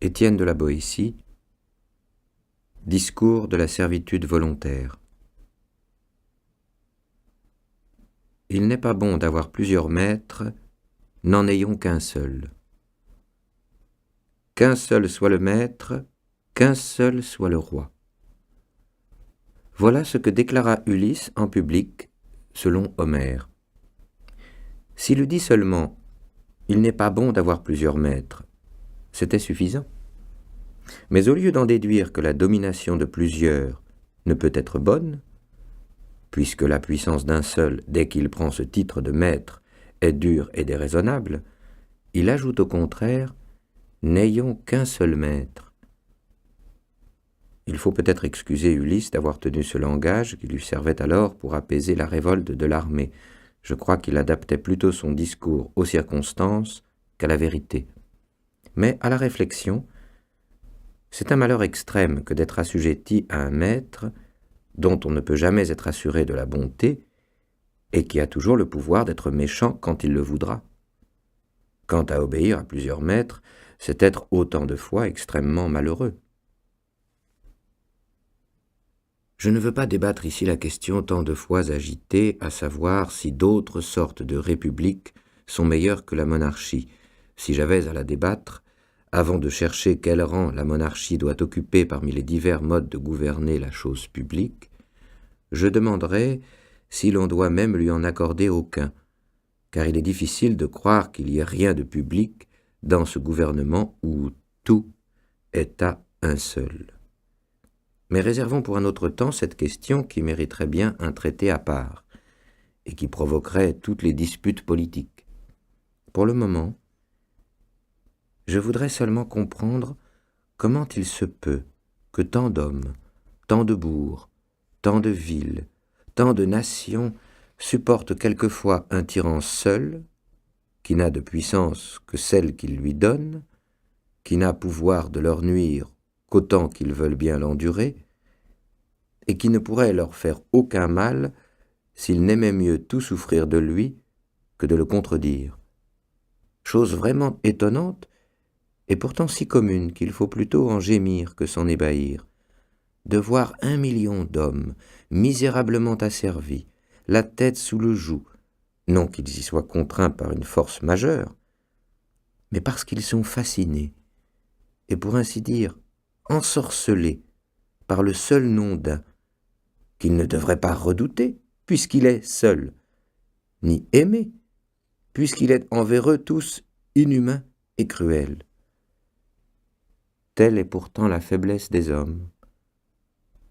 Étienne de la Boétie, Discours de la servitude volontaire. Il n'est pas bon d'avoir plusieurs maîtres, n'en ayons qu'un seul. Qu'un seul soit le maître, qu'un seul soit le roi. Voilà ce que déclara Ulysse en public, selon Homère. S'il eût dit seulement « Il n'est pas bon d'avoir plusieurs maîtres », c'était suffisant. Mais au lieu d'en déduire que la domination de plusieurs ne peut être bonne, puisque la puissance d'un seul, dès qu'il prend ce titre de maître, est dure et déraisonnable, il ajoute au contraire « N'ayons qu'un seul maître ». Il faut peut-être excuser Ulysse d'avoir tenu ce langage qui lui servait alors pour apaiser la révolte de l'armée. Je crois qu'il adaptait plutôt son discours aux circonstances qu'à la vérité. Mais à la réflexion, c'est un malheur extrême que d'être assujetti à un maître dont on ne peut jamais être assuré de la bonté et qui a toujours le pouvoir d'être méchant quand il le voudra. Quant à obéir à plusieurs maîtres, c'est être autant de fois extrêmement malheureux. Je ne veux pas débattre ici la question tant de fois agitée, à savoir si d'autres sortes de républiques sont meilleures que la monarchie. Si j'avais à la débattre, avant de chercher quel rang la monarchie doit occuper parmi les divers modes de gouverner la chose publique, je demanderais si l'on doit même lui en accorder aucun, car il est difficile de croire qu'il y ait rien de public dans ce gouvernement où tout est à un seul. Mais réservons pour un autre temps cette question qui mériterait bien un traité à part, et qui provoquerait toutes les disputes politiques. Pour le moment, je voudrais seulement comprendre comment il se peut que tant d'hommes, tant de bourgs, tant de villes, tant de nations supportent quelquefois un tyran seul, qui n'a de puissance que celle qu'il lui donne, qui n'a pouvoir de leur nuire qu'autant qu'ils veulent bien l'endurer, et qui ne pourrait leur faire aucun mal s'ils n'aimaient mieux tout souffrir de lui que de le contredire. Chose vraiment étonnante, et pourtant si commune qu'il faut plutôt en gémir que s'en ébahir, de voir 1 million d'hommes misérablement asservis, la tête sous le joug, non qu'ils y soient contraints par une force majeure, mais parce qu'ils sont fascinés, et pour ainsi dire ensorcelés par le seul nom d'un, qu'il ne devrait pas redouter, puisqu'il est seul, ni aimer, puisqu'il est envers eux tous inhumain et cruel. Telle est pourtant la faiblesse des hommes,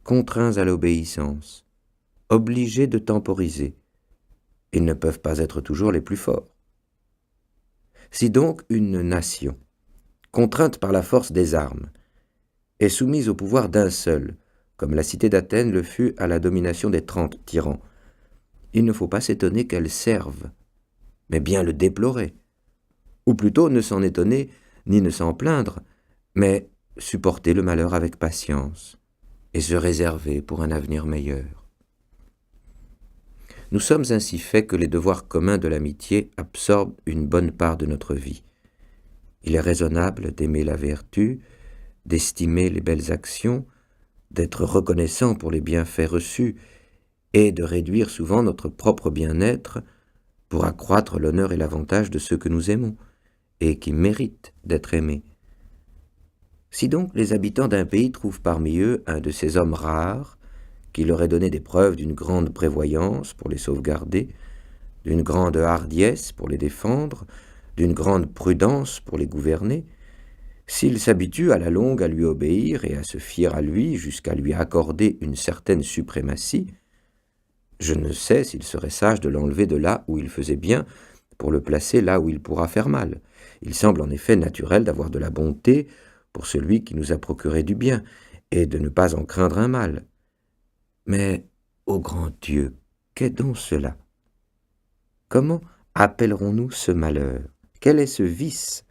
contraints à l'obéissance, obligés de temporiser, ils ne peuvent pas être toujours les plus forts. Si donc une nation, contrainte par la force des armes, est soumise au pouvoir d'un seul, comme la cité d'Athènes le fut à la domination des 30 tyrans, il ne faut pas s'étonner qu'elle serve, mais bien le déplorer, ou plutôt ne s'en étonner ni ne s'en plaindre, mais supporter le malheur avec patience et se réserver pour un avenir meilleur. Nous sommes ainsi faits que les devoirs communs de l'amitié absorbent une bonne part de notre vie. Il est raisonnable d'aimer la vertu, d'estimer les belles actions, d'être reconnaissant pour les bienfaits reçus et de réduire souvent notre propre bien-être pour accroître l'honneur et l'avantage de ceux que nous aimons et qui méritent d'être aimés. Si donc les habitants d'un pays trouvent parmi eux un de ces hommes rares qui leur ait donné des preuves d'une grande prévoyance pour les sauvegarder, d'une grande hardiesse pour les défendre, d'une grande prudence pour les gouverner, s'ils s'habituent à la longue à lui obéir et à se fier à lui jusqu'à lui accorder une certaine suprématie, je ne sais s'il serait sage de l'enlever de là où il faisait bien pour le placer là où il pourra faire mal. Il semble en effet naturel d'avoir de la bonté pour celui qui nous a procuré du bien, et de ne pas en craindre un mal. Mais, ô grand Dieu, qu'est donc cela? Comment appellerons-nous ce malheur? Quel est ce vice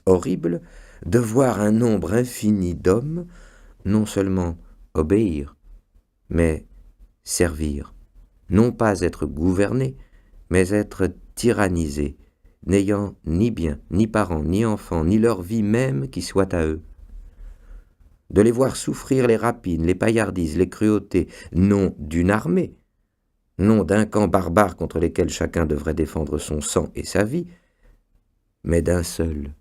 horrible de voir un nombre infini d'hommes non seulement obéir, mais servir, non pas être gouvernés, mais être tyrannisés n'ayant ni bien, ni parents, ni enfants, ni leur vie même qui soit à eux. De les voir souffrir les rapines, les paillardises, les cruautés, non d'une armée, non d'un camp barbare contre lesquels chacun devrait défendre son sang et sa vie, mais d'un seul.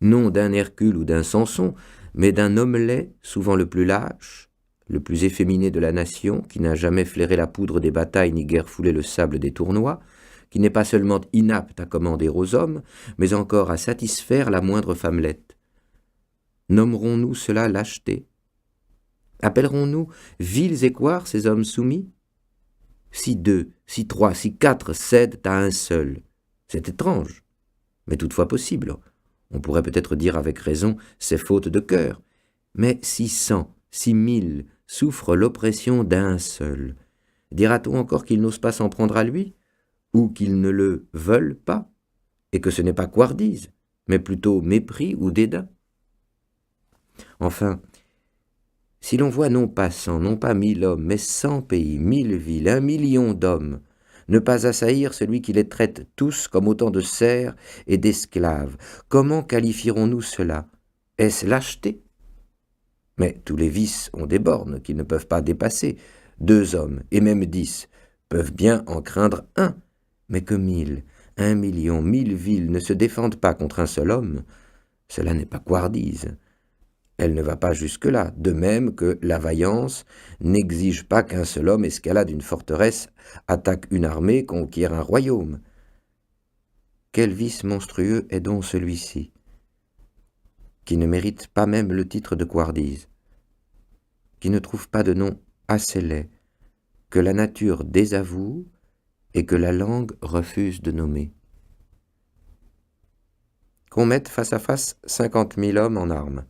Non d'un Hercule ou d'un Samson, mais d'un homme laid, souvent le plus lâche, le plus efféminé de la nation, qui n'a jamais flairé la poudre des batailles ni guère foulé le sable des tournois, qui n'est pas seulement inapte à commander aux hommes, mais encore à satisfaire la moindre femmelette. Nommerons-nous cela lâcheté? Appellerons-nous vils et couards ces hommes soumis? Si deux, si trois, si quatre cèdent à un seul, c'est étrange, mais toutefois possible. On pourrait peut-être dire avec raison, c'est faute de cœur. Mais si 100, si 1000 souffrent l'oppression d'un seul, dira-t-on encore qu'ils n'osent pas s'en prendre à lui, ou qu'ils ne le veulent pas, et que ce n'est pas couardise, mais plutôt mépris ou dédain? Enfin, si l'on voit non pas 100, non pas 1000 hommes, mais 100 pays, 1000 villes, 1 million d'hommes, ne pas assaillir celui qui les traite tous comme autant de serfs et d'esclaves, comment qualifierons-nous cela? Est-ce lâcheté? Mais tous les vices ont des bornes qu'ils ne peuvent pas dépasser. 2 hommes, et même 10, peuvent bien en craindre un, mais que 1000, 1 million, 1000 villes ne se défendent pas contre un seul homme, cela n'est pas couardise. Elle ne va pas jusque-là, de même que la vaillance n'exige pas qu'un seul homme escalade une forteresse, attaque une armée, conquiert un royaume. Quel vice monstrueux est donc celui-ci, qui ne mérite pas même le titre de couardise, qui ne trouve pas de nom assez laid, que la nature désavoue et que la langue refuse de nommer. Qu'on mette face à face 50 000 hommes en armes,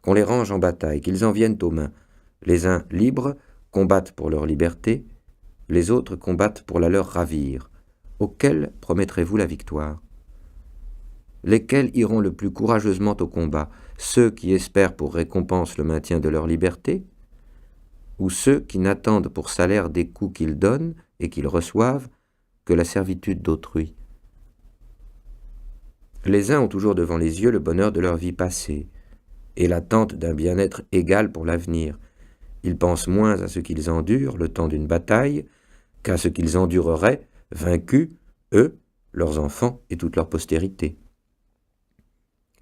qu'on les range en bataille, qu'ils en viennent aux mains. Les uns libres combattent pour leur liberté, les autres combattent pour la leur ravir. Auxquels promettrez-vous la victoire? Lesquels iront le plus courageusement au combat? Ceux qui espèrent pour récompense le maintien de leur liberté, ou ceux qui n'attendent pour salaire des coups qu'ils donnent et qu'ils reçoivent que la servitude d'autrui? Les uns ont toujours devant les yeux le bonheur de leur vie passée, et l'attente d'un bien-être égal pour l'avenir. Ils pensent moins à ce qu'ils endurent le temps d'une bataille qu'à ce qu'ils endureraient, vaincus, eux, leurs enfants et toute leur postérité.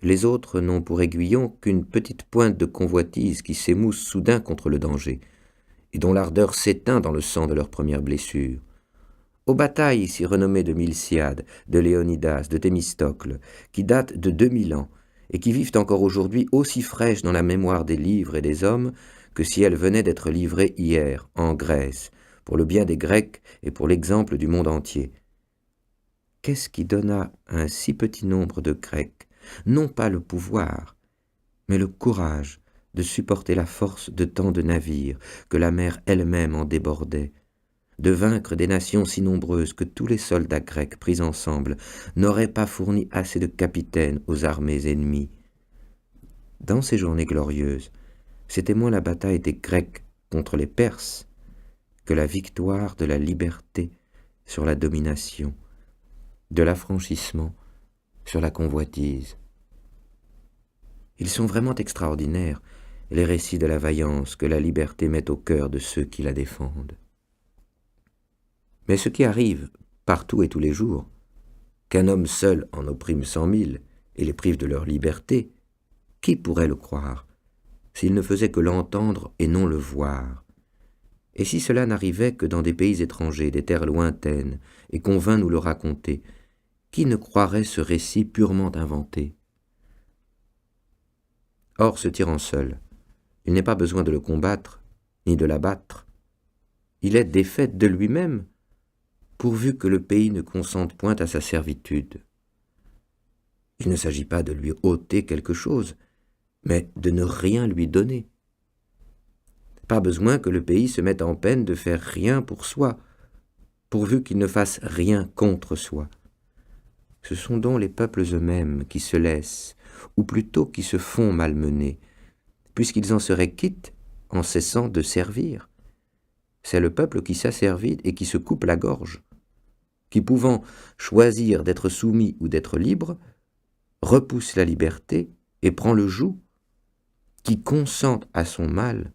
Les autres n'ont pour aiguillon qu'une petite pointe de convoitise qui s'émousse soudain contre le danger, et dont l'ardeur s'éteint dans le sang de leurs premières blessures. Aux batailles si renommées de Miltiade, de Léonidas, de Thémistocle, qui datent de 2000 ans, et qui vivent encore aujourd'hui aussi fraîches dans la mémoire des livres et des hommes que si elles venaient d'être livrées hier, en Grèce, pour le bien des Grecs et pour l'exemple du monde entier. Qu'est-ce qui donna à un si petit nombre de Grecs, non pas le pouvoir, mais le courage de supporter la force de tant de navires que la mer elle-même en débordait, de vaincre des nations si nombreuses que tous les soldats grecs pris ensemble n'auraient pas fourni assez de capitaines aux armées ennemies. Dans ces journées glorieuses, c'était moins la bataille des Grecs contre les Perses que la victoire de la liberté sur la domination, de l'affranchissement sur la convoitise. Ils sont vraiment extraordinaires, les récits de la vaillance que la liberté met au cœur de ceux qui la défendent. Mais ce qui arrive, partout et tous les jours, qu'un homme seul en opprime 100 000 et les prive de leur liberté, qui pourrait le croire, s'il ne faisait que l'entendre et non le voir? Et si cela n'arrivait que dans des pays étrangers, des terres lointaines, et qu'on vint nous le raconter, qui ne croirait ce récit purement inventé? Or, ce tyran seul, il n'est pas besoin de le combattre, ni de l'abattre. Il est défait de lui-même, pourvu que le pays ne consente point à sa servitude. Il ne s'agit pas de lui ôter quelque chose, mais de ne rien lui donner. Pas besoin que le pays se mette en peine de faire rien pour soi, pourvu qu'il ne fasse rien contre soi. Ce sont donc les peuples eux-mêmes qui se laissent, ou plutôt qui se font malmener, puisqu'ils en seraient quittes en cessant de servir. C'est le peuple qui s'asservit et qui se coupe la gorge, qui, pouvant choisir d'être soumis ou d'être libre, repousse la liberté et prend le joug, qui consent à son mal,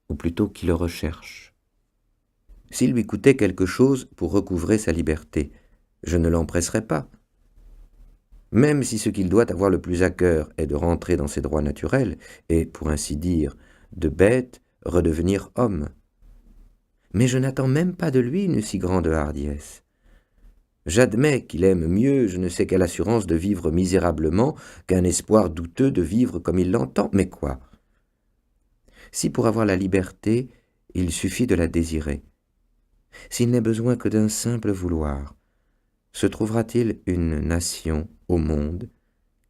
ou plutôt qui le recherche. S'il lui coûtait quelque chose pour recouvrer sa liberté, je ne l'empresserais pas. Même si ce qu'il doit avoir le plus à cœur est de rentrer dans ses droits naturels, et, pour ainsi dire, de bête, redevenir homme. Mais je n'attends même pas de lui une si grande hardiesse. J'admets qu'il aime mieux je ne sais quelle assurance de vivre misérablement qu'un espoir douteux de vivre comme il l'entend. Mais quoi? Si pour avoir la liberté, il suffit de la désirer, s'il n'est besoin que d'un simple vouloir, se trouvera-t-il une nation au monde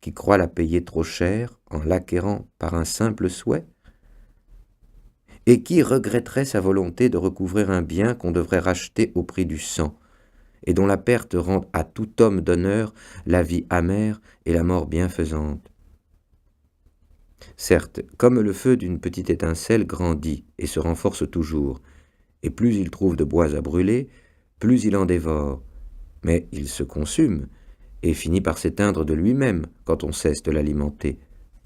qui croit la payer trop cher en l'acquérant par un simple souhait? Et qui regretterait sa volonté de recouvrir un bien qu'on devrait racheter au prix du sang, et dont la perte rend à tout homme d'honneur la vie amère et la mort bienfaisante? Certes, comme le feu d'une petite étincelle grandit et se renforce toujours, et plus il trouve de bois à brûler, plus il en dévore, mais il se consume et finit par s'éteindre de lui-même quand on cesse de l'alimenter.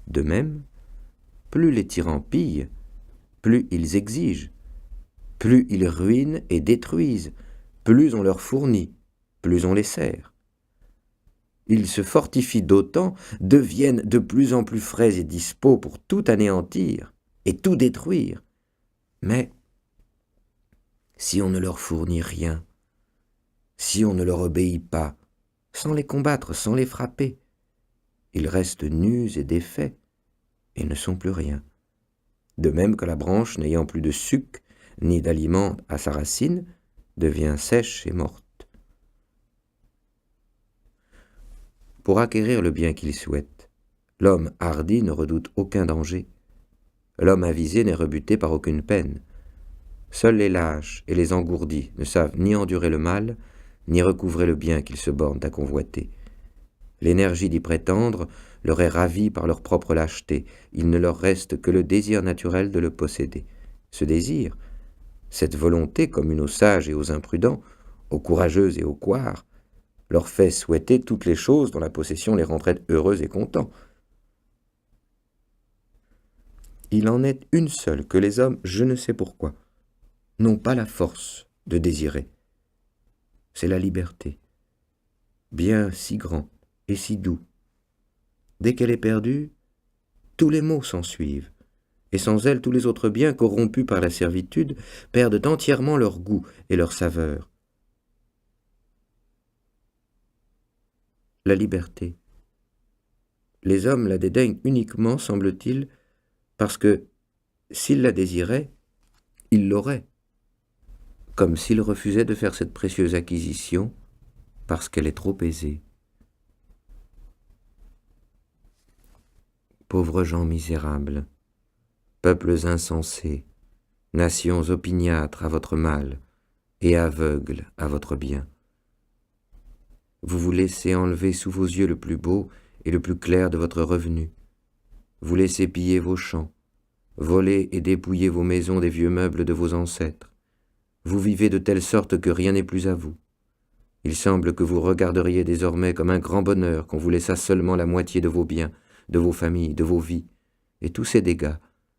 De même, plus les tyrans pillent, plus ils exigent, plus ils ruinent et détruisent, plus on leur fournit, plus on les sert. Ils se fortifient d'autant, deviennent de plus en plus frais et dispos pour tout anéantir et tout détruire. Mais si on ne leur fournit rien, si on ne leur obéit pas, sans les combattre, sans les frapper, ils restent nus et défaits et ne sont plus rien. De même que la branche n'ayant plus de suc ni d'aliment à sa racine devient sèche et morte. Pour acquérir le bien qu'il souhaite, l'homme hardi ne redoute aucun danger. L'homme avisé n'est rebuté par aucune peine. Seuls les lâches et les engourdis ne savent ni endurer le mal, ni recouvrer le bien qu'ils se bornent à convoiter. L'énergie d'y prétendre leur est ravie par leur propre lâcheté. Il ne leur reste que le désir naturel de le posséder. Ce désir, cette volonté commune aux sages et aux imprudents, aux courageux et aux couards, leur fait souhaiter toutes les choses dont la possession les rendrait heureux et contents. Il en est une seule que les hommes, je ne sais pourquoi, n'ont pas la force de désirer. C'est la liberté, bien si grand et si doux. Dès qu'elle est perdue, tous les maux s'ensuivent, et sans elle tous les autres biens corrompus par la servitude perdent entièrement leur goût et leur saveur. La liberté. Les hommes la dédaignent uniquement, semble-t-il, parce que, s'ils la désiraient, ils l'auraient, comme s'ils refusaient de faire cette précieuse acquisition parce qu'elle est trop aisée. Pauvres gens misérables, peuples insensés, nations opiniâtres à votre mal et aveugles à votre bien. Vous vous laissez enlever sous vos yeux le plus beau et le plus clair de votre revenu. Vous laissez piller vos champs, voler et dépouiller vos maisons des vieux meubles de vos ancêtres. Vous vivez de telle sorte que rien n'est plus à vous. Il semble que vous regarderiez désormais comme un grand bonheur qu'on vous laissât seulement la moitié de vos biens, de vos familles, de vos vies. Et tous ces dégâts,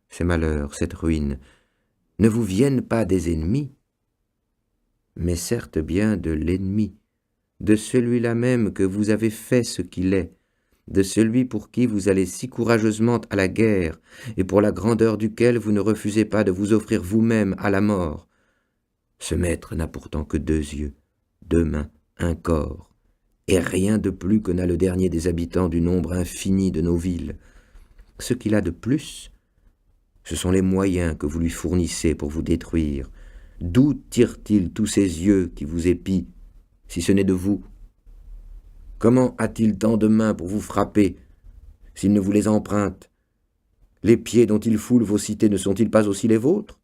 ces malheurs, cette ruine, ne vous viennent pas des ennemis, mais certes bien de l'ennemi, de celui-là même que vous avez fait ce qu'il est, de celui pour qui vous allez si courageusement à la guerre, et pour la grandeur duquel vous ne refusez pas de vous offrir vous-même à la mort. Ce maître n'a pourtant que 2 yeux, 2 mains, un corps, et rien de plus que n'a le dernier des habitants du nombre infini de nos villes. Ce qu'il a de plus, ce sont les moyens que vous lui fournissez pour vous détruire. D'où tire-t-il tous ces yeux qui vous épient, si ce n'est de vous? Comment a-t-il tant de mains pour vous frapper, s'il ne vous les emprunte? Les pieds dont il foule vos cités ne sont-ils pas aussi les vôtres?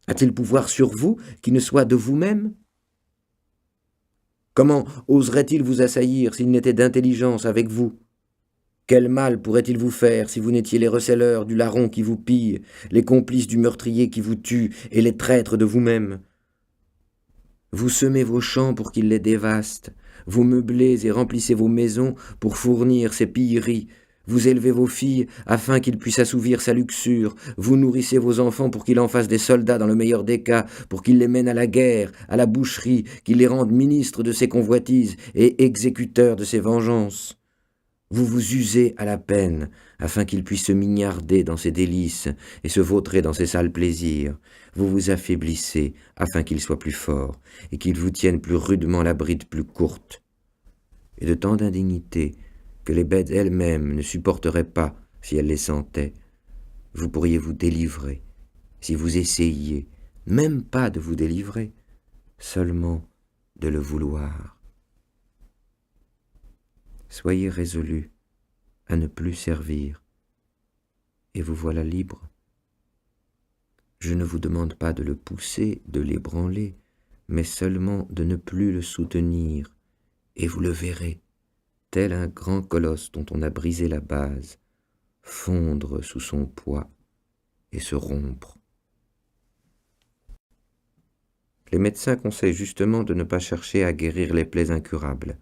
A-t-il pouvoir sur vous qui ne soit de vous-même? Comment oserait-il vous assaillir s'il n'était d'intelligence avec vous? Quel mal pourrait-il vous faire si vous n'étiez les receleurs du larron qui vous pille, les complices du meurtrier qui vous tue et les traîtres de vous-même? Vous semez vos champs pour qu'ils les dévastent, vous meublez et remplissez vos maisons pour fournir ces pilleries, vous élevez vos filles afin qu'ils puissent assouvir sa luxure, vous nourrissez vos enfants pour qu'ils en fassent des soldats dans le meilleur des cas, pour qu'ils les mènent à la guerre, à la boucherie, qu'ils les rendent ministres de ses convoitises et exécuteurs de ses vengeances. Vous vous usez à la peine, afin qu'il puisse se mignarder dans ses délices et se vautrer dans ses sales plaisirs. Vous vous affaiblissez, afin qu'il soit plus fort, et qu'il vous tienne plus rudement la bride plus courte. Et de tant d'indignité que les bêtes elles-mêmes ne supporteraient pas si elles les sentaient, vous pourriez vous délivrer, si vous essayiez, même pas de vous délivrer, seulement de le vouloir. Soyez résolu à ne plus servir, et vous voilà libre. Je ne vous demande pas de le pousser, de l'ébranler, mais seulement de ne plus le soutenir, et vous le verrez, tel un grand colosse dont on a brisé la base, fondre sous son poids et se rompre. Les médecins conseillent justement de ne pas chercher à guérir les plaies incurables.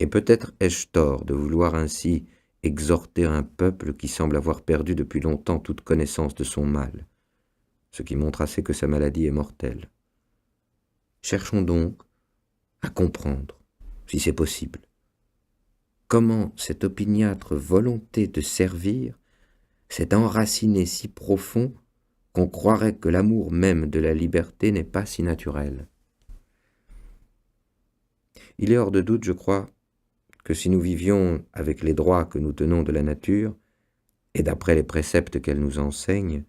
Et peut-être ai-je tort de vouloir ainsi exhorter un peuple qui semble avoir perdu depuis longtemps toute connaissance de son mal, ce qui montre assez que sa maladie est mortelle. Cherchons donc à comprendre, si c'est possible, comment cette opiniâtre volonté de servir s'est enracinée si profond qu'on croirait que l'amour même de la liberté n'est pas si naturel. Il est hors de doute, je crois, que si nous vivions avec les droits que nous tenons de la nature, et d'après les préceptes qu'elle nous enseigne,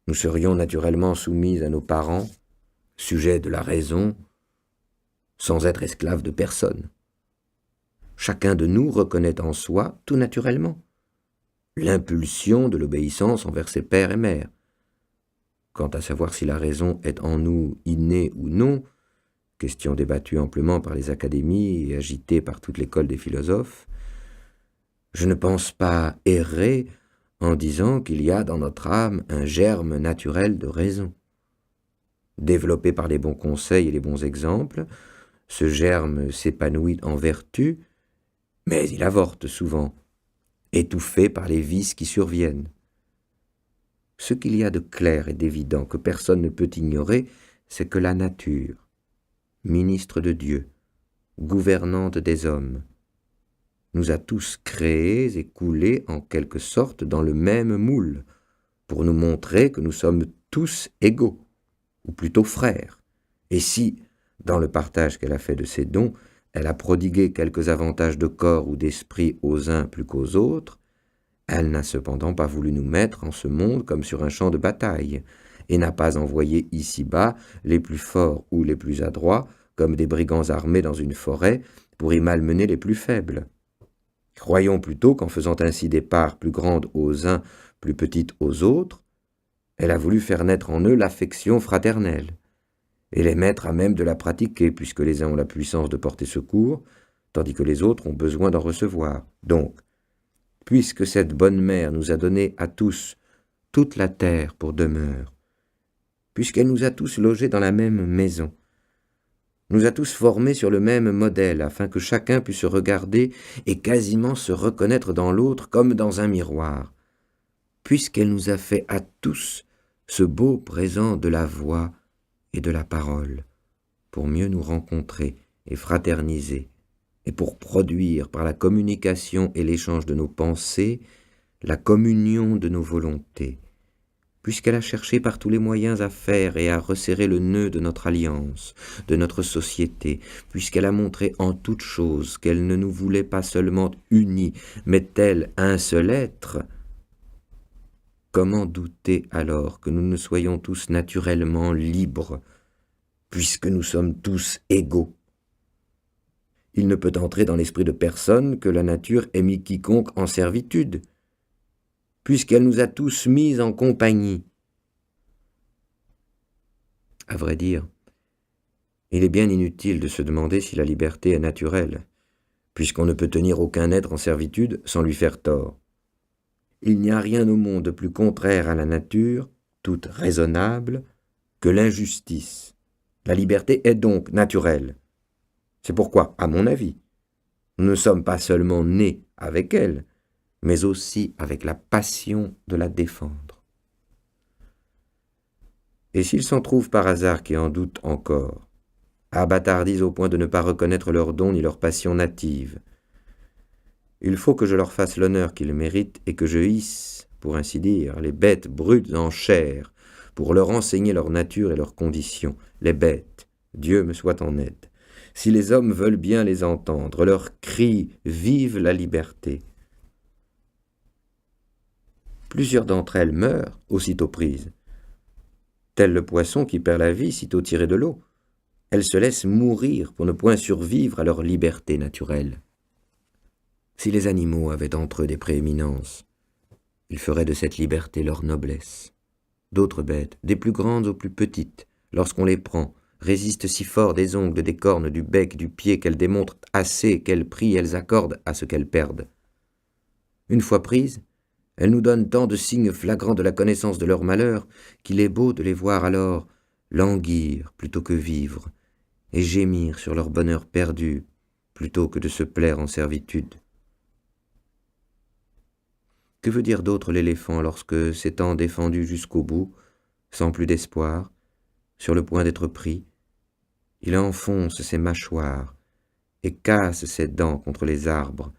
nous serions naturellement soumis à nos parents, sujets de la raison, sans être esclaves de personne. Chacun de nous reconnaît en soi, tout naturellement, l'impulsion de l'obéissance envers ses pères et mères. Quant à savoir si la raison est en nous innée ou non, question débattue amplement par les académies et agitée par toute l'école des philosophes, je ne pense pas errer en disant qu'il y a dans notre âme un germe naturel de raison. Développé par les bons conseils et les bons exemples, ce germe s'épanouit en vertu, mais il avorte souvent, étouffé par les vices qui surviennent. Ce qu'il y a de clair et d'évident que personne ne peut ignorer, c'est que la nature, ministre de Dieu, gouvernante des hommes, nous a tous créés et coulés en quelque sorte dans le même moule, pour nous montrer que nous sommes tous égaux, ou plutôt frères. Et si, dans le partage qu'elle a fait de ses dons, elle a prodigué quelques avantages de corps ou d'esprit aux uns plus qu'aux autres, elle n'a cependant pas voulu nous mettre en ce monde comme sur un champ de bataille, et n'a pas envoyé ici-bas les plus forts ou les plus adroits, comme des brigands armés dans une forêt, pour y malmener les plus faibles. Croyons plutôt qu'en faisant ainsi des parts plus grandes aux uns, plus petites aux autres, elle a voulu faire naître en eux l'affection fraternelle, et les mettre à même de la pratiquer, puisque les uns ont la puissance de porter secours, tandis que les autres ont besoin d'en recevoir. Donc, puisque cette bonne mère nous a donné à tous toute la terre pour demeure, puisqu'elle nous a tous logés dans la même maison, nous a tous formés sur le même modèle, afin que chacun puisse se regarder et quasiment se reconnaître dans l'autre comme dans un miroir, puisqu'elle nous a fait à tous ce beau présent de la voix et de la parole, pour mieux nous rencontrer et fraterniser, et pour produire par la communication et l'échange de nos pensées la communion de nos volontés, puisqu'elle a cherché par tous les moyens à faire et à resserrer le nœud de notre alliance, de notre société, puisqu'elle a montré en toute chose qu'elle ne nous voulait pas seulement unis, mais tel un seul être, comment douter alors que nous ne soyons tous naturellement libres, puisque nous sommes tous égaux? Il ne peut entrer dans l'esprit de personne que la nature ait mis quiconque en servitude, puisqu'elle nous a tous mis en compagnie. À vrai dire, il est bien inutile de se demander si la liberté est naturelle, puisqu'on ne peut tenir aucun être en servitude sans lui faire tort. Il n'y a rien au monde de plus contraire à la nature, toute raisonnable, que l'injustice, La liberté est donc naturelle. C'est pourquoi, à mon avis, nous ne sommes pas seulement nés avec elle, mais aussi avec la passion de la défendre. Et s'il s'en trouve par hasard qui en doutent encore, abâtardisent au point de ne pas reconnaître leurs dons ni leur passion native, il faut que je leur fasse l'honneur qu'ils méritent et que je hisse, pour ainsi dire, les bêtes brutes en chair, pour leur enseigner leur nature et leurs conditions. Les bêtes, Dieu me soit en aide. Si les hommes veulent bien les entendre, leurs cris « Vive la liberté !» Plusieurs d'entre elles meurent aussitôt prises. Tel le poisson qui perd la vie sitôt tiré de l'eau. Elles se laissent mourir pour ne point survivre à leur liberté naturelle. Si les animaux avaient entre eux des prééminences, ils feraient de cette liberté leur noblesse. D'autres bêtes, des plus grandes aux plus petites, lorsqu'on les prend, résistent si fort des ongles, des cornes, du bec, du pied, qu'elles démontrent assez quel prix elles accordent à ce qu'elles perdent. Une fois prises, elles nous donnent tant de signes flagrants de la connaissance de leur malheur qu'il est beau de les voir alors languir plutôt que vivre, et gémir sur leur bonheur perdu plutôt que de se plaire en servitude. Que veut dire d'autre l'éléphant lorsque, s'étant défendu jusqu'au bout, sans plus d'espoir, sur le point d'être pris, il enfonce ses mâchoires et casse ses dents contre les arbres,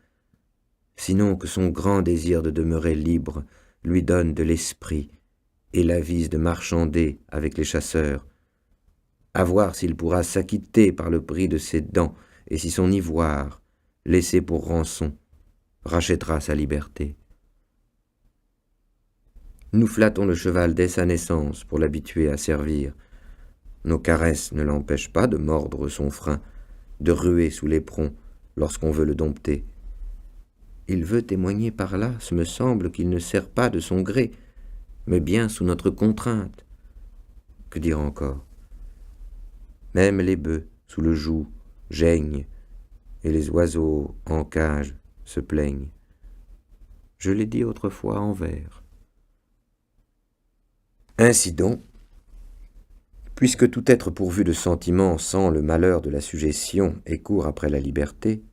sinon que son grand désir de demeurer libre lui donne de l'esprit et l'avise de marchander avec les chasseurs, à voir s'il pourra s'acquitter par le prix de ses dents et si son ivoire, laissé pour rançon, rachètera sa liberté. Nous flattons le cheval dès sa naissance pour l'habituer à servir. Nos caresses ne l'empêchent pas de mordre son frein, de ruer sous l'éperon lorsqu'on veut le dompter. Il veut témoigner par là, ce me semble, qu'il ne sert pas de son gré, mais bien sous notre contrainte. Que dire encore? Même les bœufs, sous le joug, geignent, et les oiseaux, en cage, se plaignent. Je l'ai dit autrefois en vers. Ainsi donc, puisque tout être pourvu de sentiments sent le malheur de la sujétion et court après la liberté,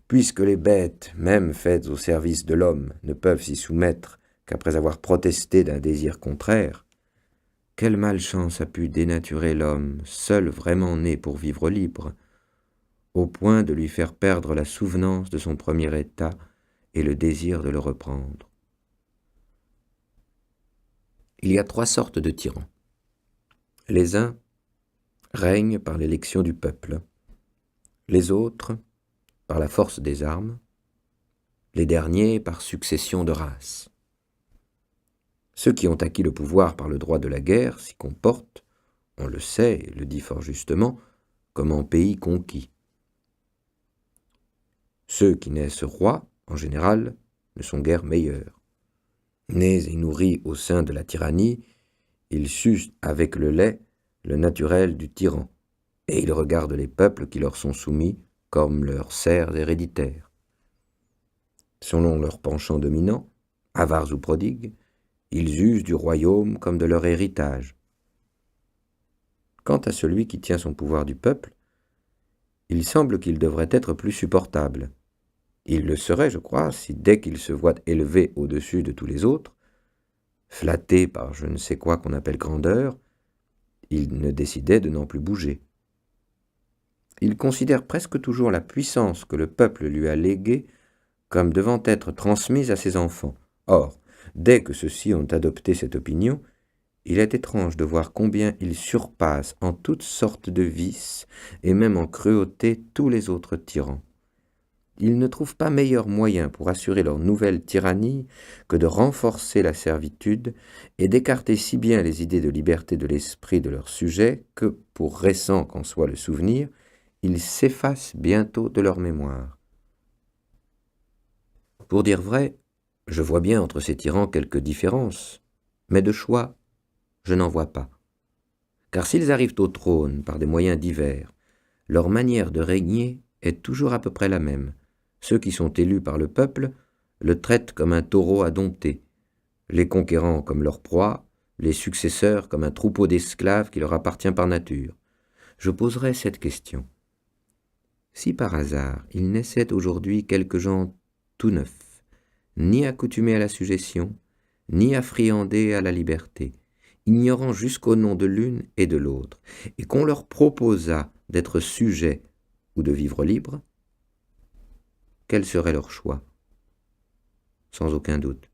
puisque les bêtes, même faites au service de l'homme, ne peuvent s'y soumettre qu'après avoir protesté d'un désir contraire, quelle malchance a pu dénaturer l'homme, seul vraiment né pour vivre libre, au point de lui faire perdre la souvenance de son premier état et le désir de le reprendre. Il y a 3 sortes de tyrans. Les uns règnent par l'élection du peuple, les autres par la force des armes, les derniers par succession de races. Ceux qui ont acquis le pouvoir par le droit de la guerre s'y comportent, on le sait et le dit fort justement, comme en pays conquis. Ceux qui naissent rois, en général, ne sont guère meilleurs. Nés et nourris au sein de la tyrannie, ils sucent avec le lait le naturel du tyran, et ils regardent les peuples qui leur sont soumis comme leurs serfs héréditaires. Selon leur penchant dominant, avares ou prodigues, ils usent du royaume comme de leur héritage. Quant à celui qui tient son pouvoir du peuple, il semble qu'il devrait être plus supportable. Il le serait, je crois, si dès qu'il se voit élevé au-dessus de tous les autres, flatté par je ne sais quoi qu'on appelle grandeur, il ne décidait de n'en plus bouger. Il considère presque toujours la puissance que le peuple lui a léguée comme devant être transmise à ses enfants. Or, dès que ceux-ci ont adopté cette opinion, il est étrange de voir combien ils surpassent en toutes sortes de vices et même en cruauté tous les autres tyrans. Ils ne trouvent pas meilleur moyen pour assurer leur nouvelle tyrannie que de renforcer la servitude et d'écarter si bien les idées de liberté de l'esprit de leurs sujets que, pour récent qu'en soit le souvenir, ils s'effacent bientôt de leur mémoire. Pour dire vrai, je vois bien entre ces tyrans quelques différences, mais de choix, je n'en vois pas. Car s'ils arrivent au trône par des moyens divers, leur manière de régner est toujours à peu près la même. Ceux qui sont élus par le peuple le traitent comme un taureau à dompter, les conquérants comme leur proie, les successeurs comme un troupeau d'esclaves qui leur appartient par nature. je poserai cette question. Si par hasard il naissait aujourd'hui quelques gens tout neufs, ni accoutumés à la suggestion, ni affriandés à la liberté, ignorant jusqu'au nom de l'une et de l'autre, et qu'on leur proposât d'être sujets ou de vivre libres, quel serait leur choix? Sans aucun doute,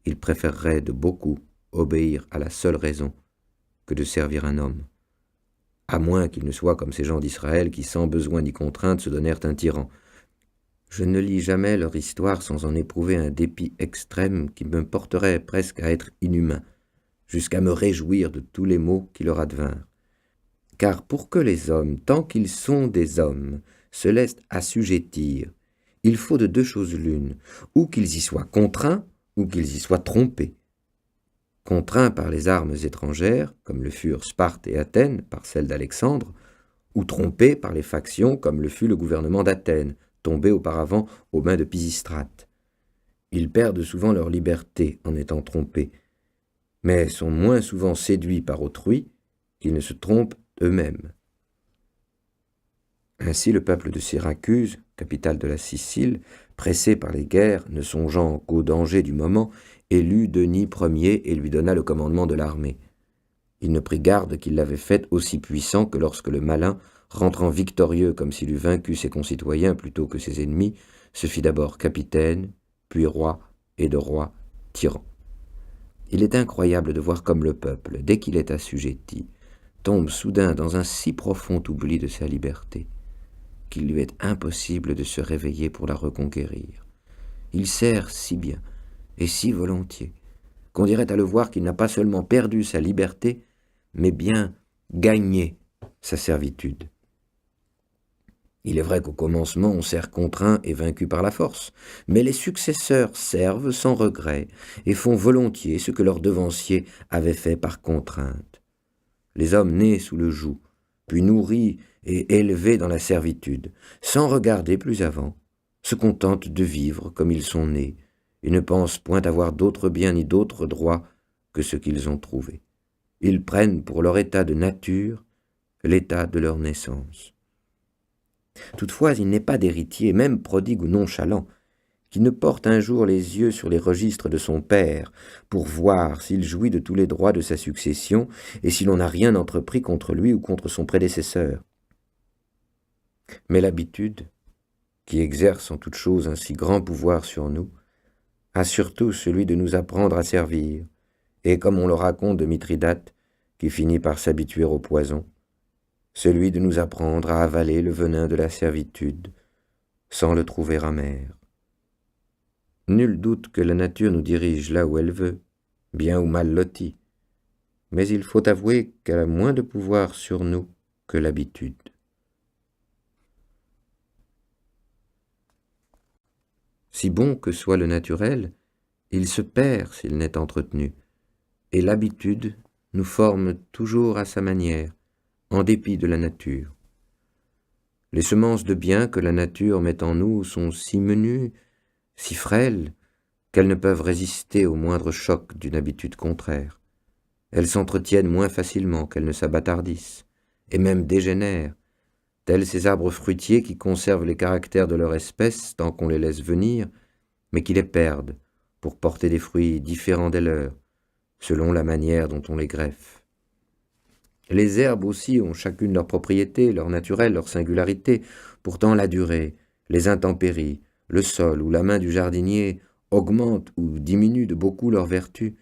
ils préféreraient de beaucoup obéir à la seule raison que de servir un homme, à moins qu'ils ne soient comme ces gens d'Israël qui, sans besoin ni contrainte, se donnèrent un tyran. Je ne lis jamais leur histoire sans en éprouver un dépit extrême qui me porterait presque à être inhumain, jusqu'à me réjouir de tous les maux qui leur advinrent. Car pour que les hommes, tant qu'ils sont des hommes, se laissent assujettir, il faut de deux choses l'une, ou qu'ils y soient contraints, ou qu'ils y soient trompés. Contraints par les armes étrangères, comme le furent Sparte et Athènes par celles d'Alexandre, ou trompés par les factions, comme le fut le gouvernement d'Athènes, tombé auparavant aux mains de Pisistrate. Ils perdent souvent leur liberté en étant trompés, mais sont moins souvent séduits par autrui qu'ils ne se trompent eux-mêmes. Ainsi le peuple de Syracuse, capitale de la Sicile, pressé par les guerres, ne songeant qu'au danger du moment, élut Denis Ier et lui donna le commandement de l'armée. Il ne prit garde qu'il l'avait fait aussi puissant que lorsque le malin, rentrant victorieux comme s'il eût vaincu ses concitoyens plutôt que ses ennemis, se fit d'abord capitaine, puis roi, et de roi, tyran. Il est incroyable de voir comme le peuple, dès qu'il est assujetti, tombe soudain dans un si profond oubli de sa liberté, qu'il lui est impossible de se réveiller pour la reconquérir. Il sert si bien, et si volontiers, qu'on dirait à le voir qu'il n'a pas seulement perdu sa liberté, mais bien gagné sa servitude. Il est vrai qu'au commencement on sert contraint et vaincu par la force, mais les successeurs servent sans regret et font volontiers ce que leurs devanciers avaient fait par contrainte. Les hommes nés sous le joug, puis nourris et élevés dans la servitude, sans regarder plus avant, se contentent de vivre comme ils sont nés, et ne pensent point avoir d'autres biens ni d'autres droits que ce qu'ils ont trouvé. Ils prennent pour leur état de nature l'état de leur naissance. Toutefois, il n'est pas d'héritier, même prodigue ou nonchalant, qui ne porte un jour les yeux sur les registres de son père pour voir s'il jouit de tous les droits de sa succession et si l'on n'a rien entrepris contre lui ou contre son prédécesseur. Mais l'habitude, qui exerce en toute chose un si grand pouvoir sur nous, a surtout celui de nous apprendre à servir, et comme on le raconte de Mithridate, qui finit par s'habituer au poison, celui de nous apprendre à avaler le venin de la servitude, sans le trouver amer. Nul doute que la nature nous dirige là où elle veut, bien ou mal lotis, mais il faut avouer qu'elle a moins de pouvoir sur nous que l'habitude. Si bon que soit le naturel, il se perd s'il n'est entretenu, et l'habitude nous forme toujours à sa manière, en dépit de la nature. Les semences de bien que la nature met en nous sont si menues, si frêles, qu'elles ne peuvent résister au moindre choc d'une habitude contraire. Elles s'entretiennent moins facilement qu'elles ne s'abâtardissent, et même dégénèrent, tels ces arbres fruitiers qui conservent les caractères de leur espèce tant qu'on les laisse venir, mais qui les perdent pour porter des fruits différents des leurs, selon la manière dont on les greffe. Les herbes aussi ont chacune leur propriété, leur naturel, leur singularité. Pourtant la durée, les intempéries, le sol ou la main du jardinier augmentent ou diminuent de beaucoup leurs vertus.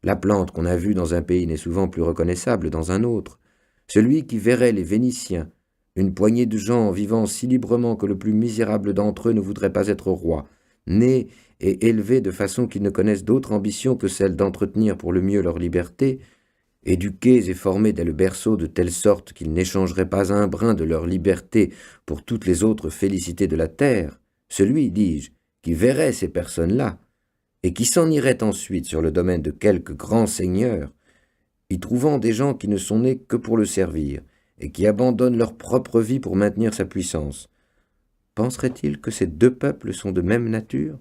La plante qu'on a vue dans un pays n'est souvent plus reconnaissable dans un autre. Celui qui verrait les Vénitiens, une poignée de gens vivant si librement que le plus misérable d'entre eux ne voudrait pas être roi, nés et élevés de façon qu'ils ne connaissent d'autre ambition que celle d'entretenir pour le mieux leur liberté, éduqués et formés dès le berceau de telle sorte qu'ils n'échangeraient pas un brin de leur liberté pour toutes les autres félicités de la terre, celui, dis-je, qui verrait ces personnes-là, et qui s'en irait ensuite sur le domaine de quelque grand seigneur, y trouvant des gens qui ne sont nés que pour le servir, et qui abandonnent leur propre vie pour maintenir sa puissance, penserait-il que ces deux peuples sont de même nature?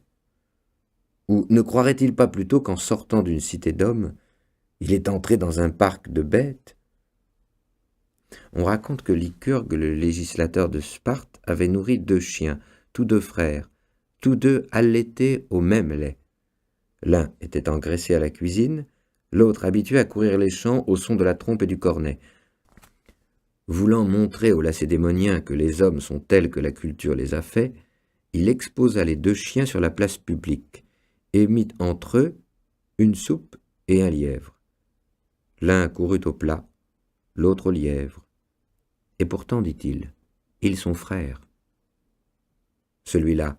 Ou ne croirait-il pas plutôt qu'en sortant d'une cité d'hommes, il est entré dans un parc de bêtes? On raconte que Lycurgue, le législateur de Sparte, avait nourri 2 chiens, tous 2 frères, tous 2 allaités au même lait. L'un était engraissé à la cuisine, l'autre habitué à courir les champs au son de la trompe et du cornet. Voulant montrer aux Lacédémoniens que les hommes sont tels que la culture les a faits, il exposa les 2 chiens sur la place publique et mit entre eux une soupe et un lièvre. L'un courut au plat, l'autre au lièvre. Et pourtant, dit-il, ils sont frères. Celui-là,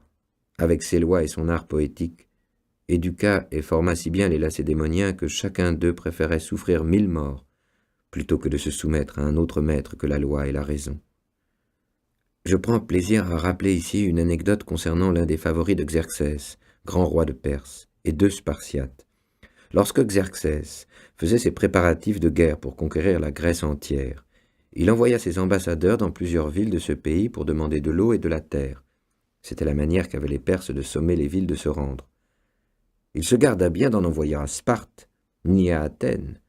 avec ses lois et son art poétique, éduqua et forma si bien les Lacédémoniens que chacun d'eux préférait souffrir 1000 morts plutôt que de se soumettre à un autre maître que la loi et la raison. Je prends plaisir à rappeler ici une anecdote concernant l'un des favoris de Xerxès, grand roi de Perse, et 2 Spartiates. Lorsque Xerxès faisait ses préparatifs de guerre pour conquérir la Grèce entière, il envoya ses ambassadeurs dans plusieurs villes de ce pays pour demander de l'eau et de la terre. C'était la manière qu'avaient les Perses de sommer les villes de se rendre. Il se garda bien d'en envoyer à Sparte, ni à Athènes,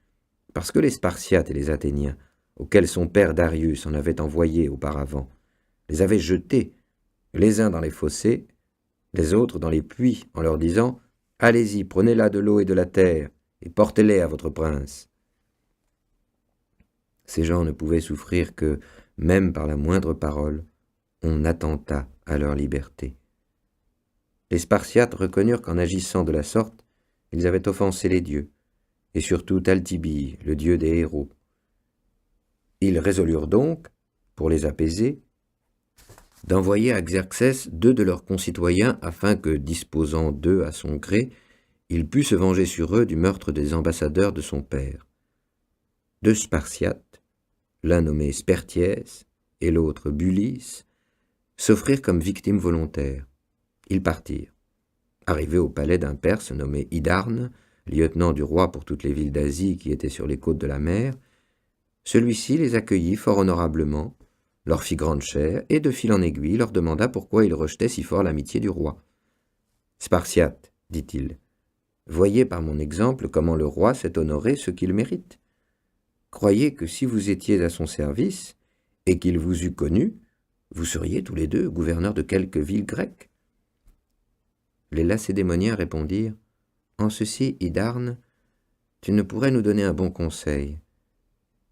parce que les Spartiates et les Athéniens, auxquels son père Darius en avait envoyé auparavant, les avaient jetés, les uns dans les fossés, les autres dans les puits, en leur disant « Allez-y, prenez là de l'eau et de la terre, et portez-les à votre prince. » Ces gens ne pouvaient souffrir que, même par la moindre parole, on attentât à leur liberté. Les Spartiates reconnurent qu'en agissant de la sorte, ils avaient offensé les dieux, et surtout Taltibie, le dieu des héros. Ils résolurent donc, pour les apaiser, d'envoyer à Xerxès 2 de leurs concitoyens afin que, disposant d'eux à son gré, il pût se venger sur eux du meurtre des ambassadeurs de son père. 2 Spartiates, l'un nommé Spertiès et l'autre Bulis, s'offrirent comme victimes volontaires. Ils partirent. Arrivés au palais d'un Perse nommé Hydarne, lieutenant du roi pour toutes les villes d'Asie qui étaient sur les côtes de la mer, celui-ci les accueillit fort honorablement, leur fit grande chère et de fil en aiguille leur demanda pourquoi ils rejetaient si fort l'amitié du roi. « Spartiates, dit-il, voyez par mon exemple comment le roi sait honorer ceux qu'il mérite. Croyez que si vous étiez à son service et qu'il vous eût connu, vous seriez tous les 2 gouverneurs de quelque ville grecque. » Les Lacédémoniens répondirent « En ceci, Hydarne, tu ne pourrais nous donner un bon conseil,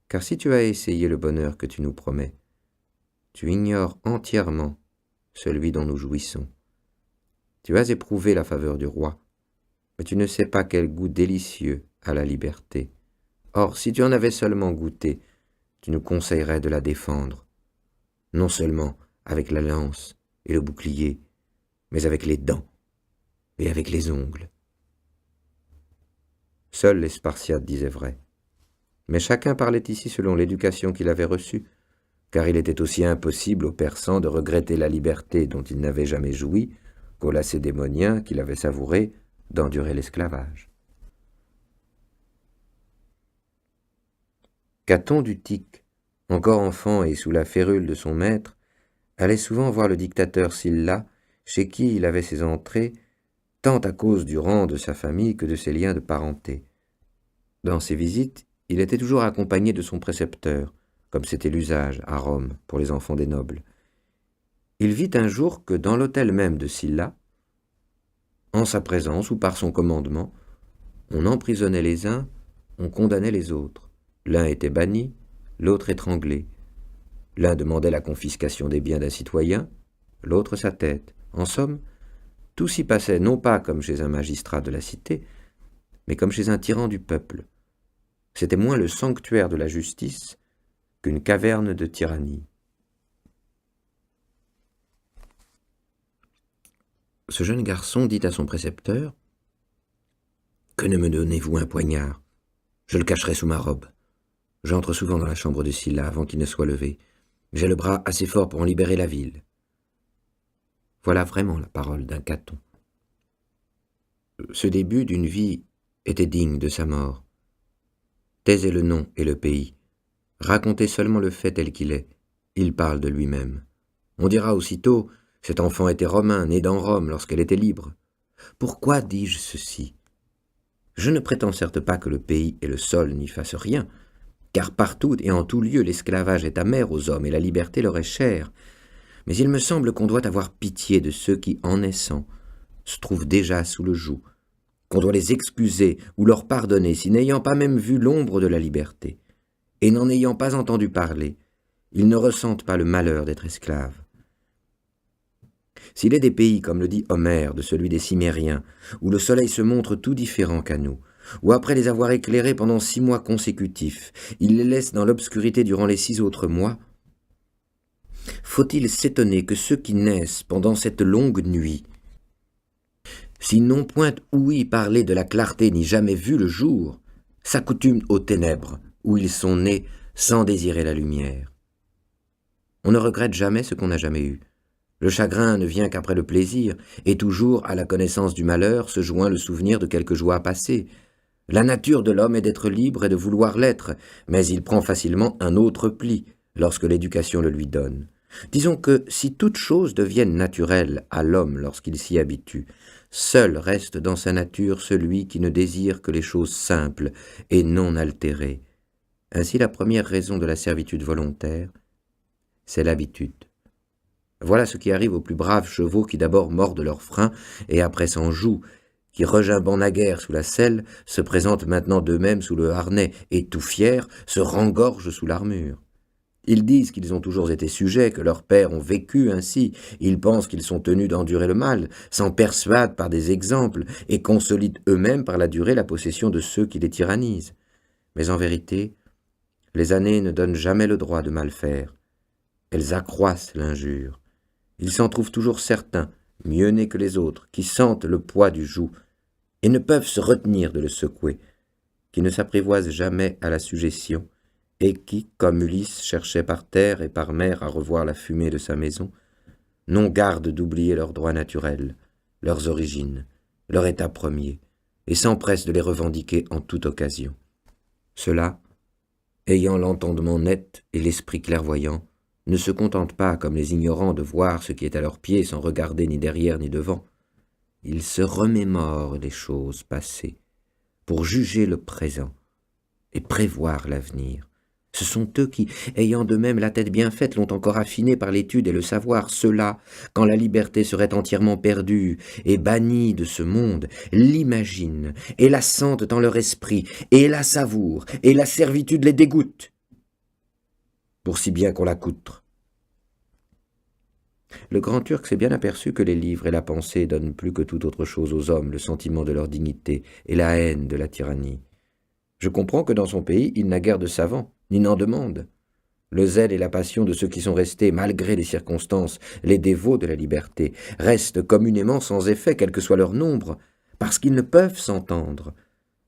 car si tu as essayé le bonheur que tu nous promets, tu ignores entièrement celui dont nous jouissons. Tu as éprouvé la faveur du roi, mais tu ne sais pas quel goût délicieux a la liberté. Or, si tu en avais seulement goûté, tu nous conseillerais de la défendre, non seulement avec la lance et le bouclier, mais avec les dents et avec les ongles. » Seuls les Spartiates disaient vrai. Mais chacun parlait ici selon l'éducation qu'il avait reçue, car il était aussi impossible aux Persans de regretter la liberté dont ils n'avaient jamais joui qu'aux Lacédémoniens qui l'avaient savourée d'endurer l'esclavage. Caton d'Utique, encore enfant et sous la férule de son maître, allait souvent voir le dictateur Sylla, chez qui il avait ses entrées, tant à cause du rang de sa famille que de ses liens de parenté. Dans ses visites, il était toujours accompagné de son précepteur, comme c'était l'usage à Rome pour les enfants des nobles. Il vit un jour que dans l'hôtel même de Sylla, en sa présence ou par son commandement, on emprisonnait les uns, on condamnait les autres. L'un était banni, l'autre étranglé. L'un demandait la confiscation des biens d'un citoyen, l'autre sa tête. En somme, tout s'y passait non pas comme chez un magistrat de la cité, mais comme chez un tyran du peuple. C'était moins le sanctuaire de la justice qu'une caverne de tyrannie. Ce jeune garçon dit à son précepteur « Que ne me donnez-vous un poignard? Je le cacherai sous ma robe. J'entre souvent dans la chambre de Sylla avant qu'il ne soit levé. J'ai le bras assez fort pour en libérer la ville. » Voilà vraiment la parole d'un Caton. Ce début d'une vie était digne de sa mort. Taisez le nom et le pays. Racontez seulement le fait tel qu'il est. Il parle de lui-même. On dira aussitôt, cet enfant était romain, né dans Rome lorsqu'elle était libre. Pourquoi dis-je ceci? Je ne prétends certes pas que le pays et le sol n'y fassent rien, car partout et en tout lieu l'esclavage est amer aux hommes et la liberté leur est chère. Mais il me semble qu'on doit avoir pitié de ceux qui, en naissant, se trouvent déjà sous le joug, qu'on doit les excuser ou leur pardonner si n'ayant pas même vu l'ombre de la liberté, et n'en ayant pas entendu parler, ils ne ressentent pas le malheur d'être esclaves. S'il est des pays, comme le dit Homère, de celui des Cimmériens, où le soleil se montre tout différent qu'à nous, où après les avoir éclairés pendant 6 mois consécutifs, il les laisse dans l'obscurité durant les 6 autres mois, faut-il s'étonner que ceux qui naissent pendant cette longue nuit, s'ils n'ont point ouï parler de la clarté ni jamais vu le jour, s'accoutument aux ténèbres, où ils sont nés sans désirer la lumière. On ne regrette jamais ce qu'on n'a jamais eu. Le chagrin ne vient qu'après le plaisir, et toujours à la connaissance du malheur se joint le souvenir de quelque joie passée. La nature de l'homme est d'être libre et de vouloir l'être, mais il prend facilement un autre pli lorsque l'éducation le lui donne. Disons que si toutes choses deviennent naturelles à l'homme lorsqu'il s'y habitue, seul reste dans sa nature celui qui ne désire que les choses simples et non altérées. Ainsi la première raison de la servitude volontaire, c'est l'habitude. Voilà ce qui arrive aux plus braves chevaux qui d'abord mordent leurs freins et après s'en jouent, qui regimbant naguère sous la selle, se présentent maintenant d'eux-mêmes sous le harnais et, tout fiers, se rengorgent sous l'armure. Ils disent qu'ils ont toujours été sujets, que leurs pères ont vécu ainsi, ils pensent qu'ils sont tenus d'endurer le mal, s'en persuadent par des exemples, et consolident eux-mêmes par la durée la possession de ceux qui les tyrannisent. Mais en vérité, les années ne donnent jamais le droit de mal faire. Elles accroissent l'injure. Ils s'en trouvent toujours certains, mieux nés que les autres, qui sentent le poids du joug, et ne peuvent se retenir de le secouer, qui ne s'apprivoisent jamais à la suggestion, et qui, comme Ulysse cherchait par terre et par mer à revoir la fumée de sa maison, n'ont garde d'oublier leurs droits naturels, leurs origines, leur état premier, et s'empressent de les revendiquer en toute occasion. Ceux-là, ayant l'entendement net et l'esprit clairvoyant, ne se contentent pas, comme les ignorants, de voir ce qui est à leurs pieds sans regarder ni derrière ni devant. Ils se remémorent les choses passées pour juger le présent et prévoir l'avenir. Ce sont eux qui, ayant d'eux-mêmes la tête bien faite, l'ont encore affinée par l'étude et le savoir. Ceux-là, quand la liberté serait entièrement perdue et bannie de ce monde, l'imaginent et la sentent dans leur esprit et la savourent, et la servitude les dégoûte, pour si bien qu'on l'accoutre. Le grand Turc s'est bien aperçu que les livres et la pensée donnent plus que toute autre chose aux hommes le sentiment de leur dignité et la haine de la tyrannie. Je comprends que dans son pays, il n'a guère de savants, ni n'en demande. Le zèle et la passion de ceux qui sont restés, malgré les circonstances, les dévots de la liberté, restent communément sans effet, quel que soit leur nombre, parce qu'ils ne peuvent s'entendre.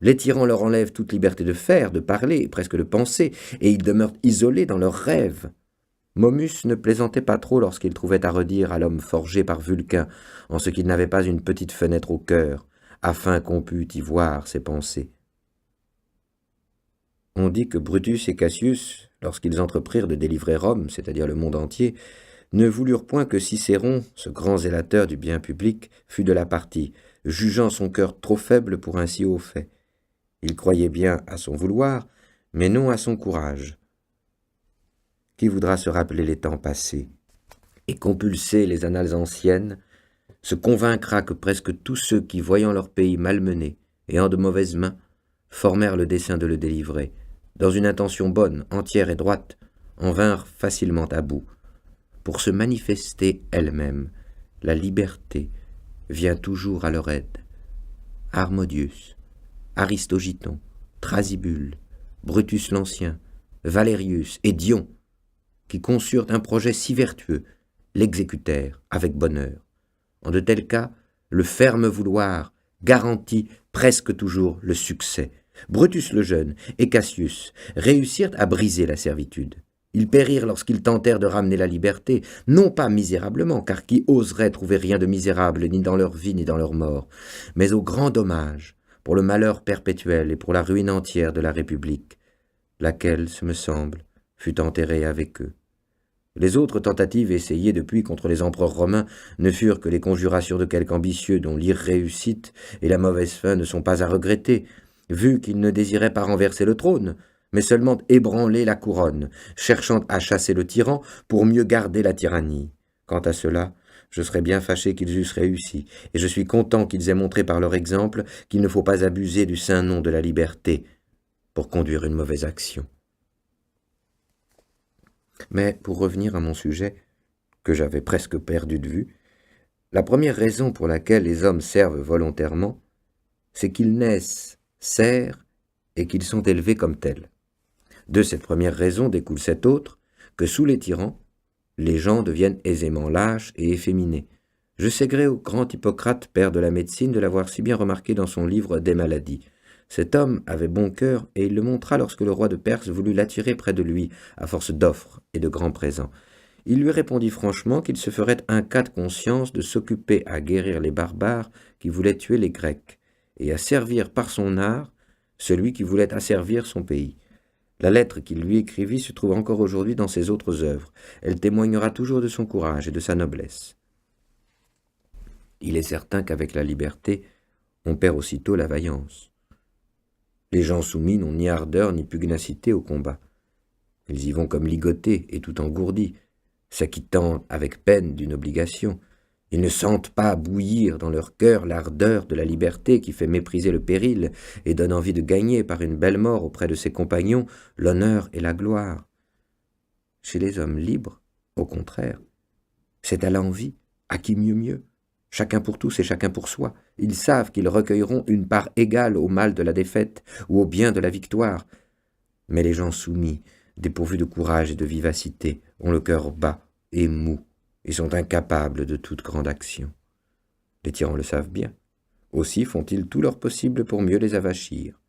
Les tyrans leur enlèvent toute liberté de faire, de parler, presque de penser, et ils demeurent isolés dans leurs rêves. Momus ne plaisantait pas trop lorsqu'il trouvait à redire à l'homme forgé par Vulcain, en ce qu'il n'avait pas une petite fenêtre au cœur, afin qu'on pût y voir ses pensées. On dit que Brutus et Cassius, lorsqu'ils entreprirent de délivrer Rome, c'est-à-dire le monde entier, ne voulurent point que Cicéron, ce grand zélateur du bien public, fût de la partie, jugeant son cœur trop faible pour un si haut fait. Il croyait bien à son vouloir, mais non à son courage. Qui voudra se rappeler les temps passés et compulser les annales anciennes, se convaincra que presque tous ceux qui, voyant leur pays malmené et en de mauvaises mains, formèrent le dessein de le délivrer, dans une intention bonne, entière et droite, en vinrent facilement à bout. Pour se manifester elle-même, la liberté vient toujours à leur aide. Harmodius, Aristogiton, Thrasybule, Brutus l'Ancien, Valérius et Dion, qui conçurent un projet si vertueux, l'exécutèrent avec bonheur. En de tels cas, le ferme vouloir garantit presque toujours le succès. Brutus le Jeune et Cassius réussirent à briser la servitude. Ils périrent lorsqu'ils tentèrent de ramener la liberté, non pas misérablement, car qui oserait trouver rien de misérable ni dans leur vie ni dans leur mort, mais au grand dommage, pour le malheur perpétuel et pour la ruine entière de la République, laquelle, ce me semble, fut enterrée avec eux. Les autres tentatives essayées depuis contre les empereurs romains ne furent que les conjurations de quelque ambitieux dont l'irréussite et la mauvaise fin ne sont pas à regretter, vu qu'ils ne désiraient pas renverser le trône, mais seulement ébranler la couronne, cherchant à chasser le tyran pour mieux garder la tyrannie. Quant à cela, je serais bien fâché qu'ils eussent réussi, et je suis content qu'ils aient montré par leur exemple qu'il ne faut pas abuser du saint nom de la liberté pour conduire une mauvaise action. Mais pour revenir à mon sujet, que j'avais presque perdu de vue, la première raison pour laquelle les hommes servent volontairement, c'est qu'ils naissent serfs et qu'ils sont élevés comme tels. De cette première raison découle cette autre, que sous les tyrans, les gens deviennent aisément lâches et efféminés. Je sais gré au grand Hippocrate, père de la médecine, de l'avoir si bien remarqué dans son livre des maladies. Cet homme avait bon cœur, et il le montra lorsque le roi de Perse voulut l'attirer près de lui, à force d'offres et de grands présents. Il lui répondit franchement qu'il se ferait un cas de conscience de s'occuper à guérir les barbares qui voulaient tuer les Grecs, et à servir par son art celui qui voulait asservir son pays. La lettre qu'il lui écrivit se trouve encore aujourd'hui dans ses autres œuvres. Elle témoignera toujours de son courage et de sa noblesse. Il est certain qu'avec la liberté, on perd aussitôt la vaillance. Les gens soumis n'ont ni ardeur ni pugnacité au combat. Ils y vont comme ligotés et tout engourdis, s'acquittant avec peine d'une obligation. Ils ne sentent pas bouillir dans leur cœur l'ardeur de la liberté qui fait mépriser le péril et donne envie de gagner par une belle mort auprès de ses compagnons l'honneur et la gloire. Chez les hommes libres, au contraire, c'est à l'envie, à qui mieux, chacun pour tous et chacun pour soi. Ils savent qu'ils recueilleront une part égale au mal de la défaite ou au bien de la victoire. Mais les gens soumis, dépourvus de courage et de vivacité, ont le cœur bas et mou, et sont incapables de toute grande action. Les tyrans le savent bien. Aussi font-ils tout leur possible pour mieux les avachir.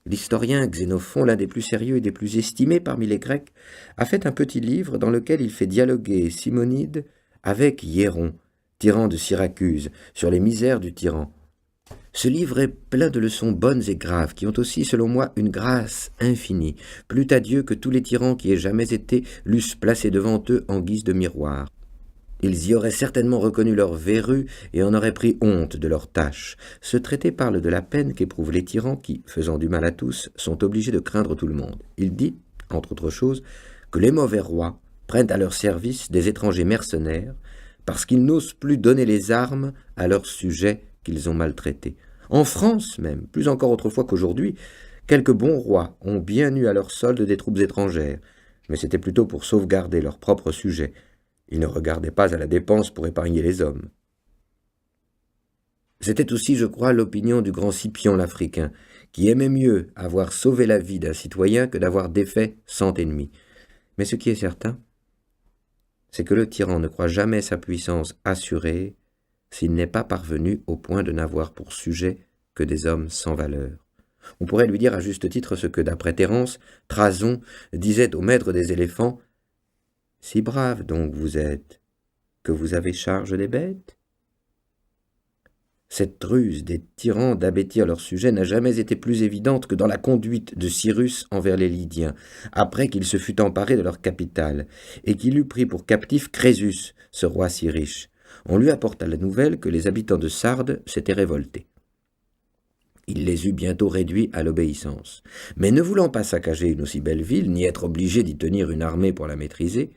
L'historien Xénophon, l'un des plus sérieux et des plus estimés parmi les Grecs, a fait un petit livre dans lequel il fait dialoguer Simonide avec Hiéron, tyran de Syracuse, sur les misères du tyran. Ce livre est plein de leçons bonnes et graves, qui ont aussi, selon moi, une grâce infinie. Plût à Dieu que tous les tyrans qui aient jamais été l'eussent placé devant eux en guise de miroir. Ils y auraient certainement reconnu leur verrue et en auraient pris honte de leurs tâches. Ce traité parle de la peine qu'éprouvent les tyrans qui, faisant du mal à tous, sont obligés de craindre tout le monde. Il dit, entre autres choses, que les mauvais rois prennent à leur service des étrangers mercenaires parce qu'ils n'osent plus donner les armes à leurs sujets qu'ils ont maltraités. En France même, plus encore autrefois qu'aujourd'hui, quelques bons rois ont bien eu à leur solde des troupes étrangères, mais c'était plutôt pour sauvegarder leurs propres sujets. Ils ne regardaient pas à la dépense pour épargner les hommes. C'était aussi, je crois, l'opinion du grand Scipion l'Africain, qui aimait mieux avoir sauvé la vie d'un citoyen que d'avoir défait 100 ennemis. Mais ce qui est certain, c'est que le tyran ne croit jamais sa puissance assurée s'il n'est pas parvenu au point de n'avoir pour sujet que des hommes sans valeur. On pourrait lui dire à juste titre ce que, d'après Terence, Thrason disait au maître des éléphants « Si brave donc vous êtes, que vous avez charge des bêtes ?» Cette ruse des tyrans d'abêtir leur sujet n'a jamais été plus évidente que dans la conduite de Cyrus envers les Lydiens, après qu'il se fut emparé de leur capitale, et qu'il eut pris pour captif Crésus, ce roi si riche. On lui apporta la nouvelle que les habitants de Sardes s'étaient révoltés. Il les eut bientôt réduits à l'obéissance. Mais ne voulant pas saccager une aussi belle ville, ni être obligé d'y tenir une armée pour la maîtriser,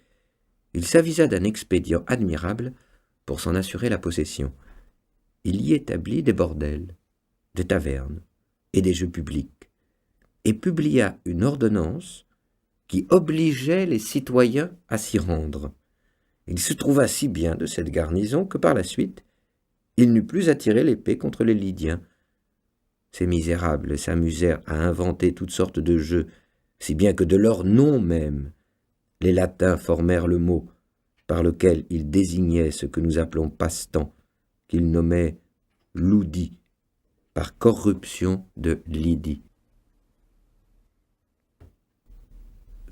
il s'avisa d'un expédient admirable pour s'en assurer la possession. Il y établit des bordels, des tavernes et des jeux publics, et publia une ordonnance qui obligeait les citoyens à s'y rendre. Il se trouva si bien de cette garnison que par la suite, il n'eut plus à tirer l'épée contre les Lydiens. Ces misérables s'amusèrent à inventer toutes sortes de jeux, si bien que de leur nom même, les Latins formèrent le mot par lequel ils désignaient ce que nous appelons passe-temps, qu'ils nommaient ludi, par corruption de Lydie.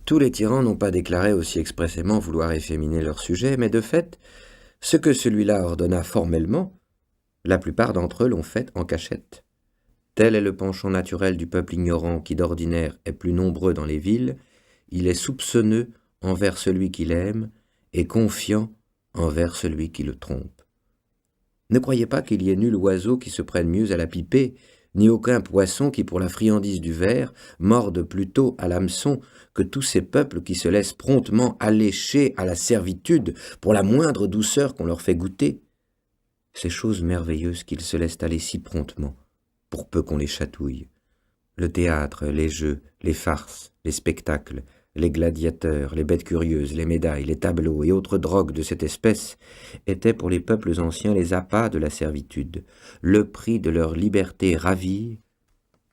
Tous les tyrans n'ont pas déclaré aussi expressément vouloir efféminer leur sujet, mais de fait, ce que celui-là ordonna formellement, la plupart d'entre eux l'ont fait en cachette. Tel est le penchant naturel du peuple ignorant qui d'ordinaire est plus nombreux dans les villes, il est soupçonneux envers celui qu'il aime et confiant envers celui qui le trompe. Ne croyez pas qu'il y ait nul oiseau qui se prenne mieux à la pipée ni aucun poisson qui, pour la friandise du ver, morde plutôt à l'hameçon que tous ces peuples qui se laissent promptement allécher à la servitude pour la moindre douceur qu'on leur fait goûter. Ces choses merveilleuses qu'ils se laissent aller si promptement, pour peu qu'on les chatouille. Le théâtre, les jeux, les farces, les spectacles, les gladiateurs, les bêtes curieuses, les médailles, les tableaux et autres drogues de cette espèce étaient pour les peuples anciens les appâts de la servitude, le prix de leur liberté ravie,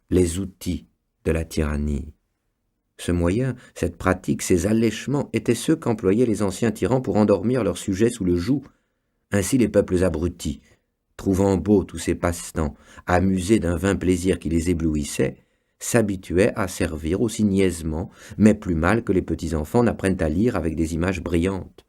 les outils de la tyrannie. Ce moyen, cette pratique, ces allèchements étaient ceux qu'employaient les anciens tyrans pour endormir leurs sujets sous le joug. Ainsi les peuples abrutis, trouvant beaux tous ces passe-temps, amusés d'un vain plaisir qui les éblouissait, s'habituaient à servir aussi niaisement, mais plus mal que les petits-enfants n'apprennent à lire avec des images brillantes.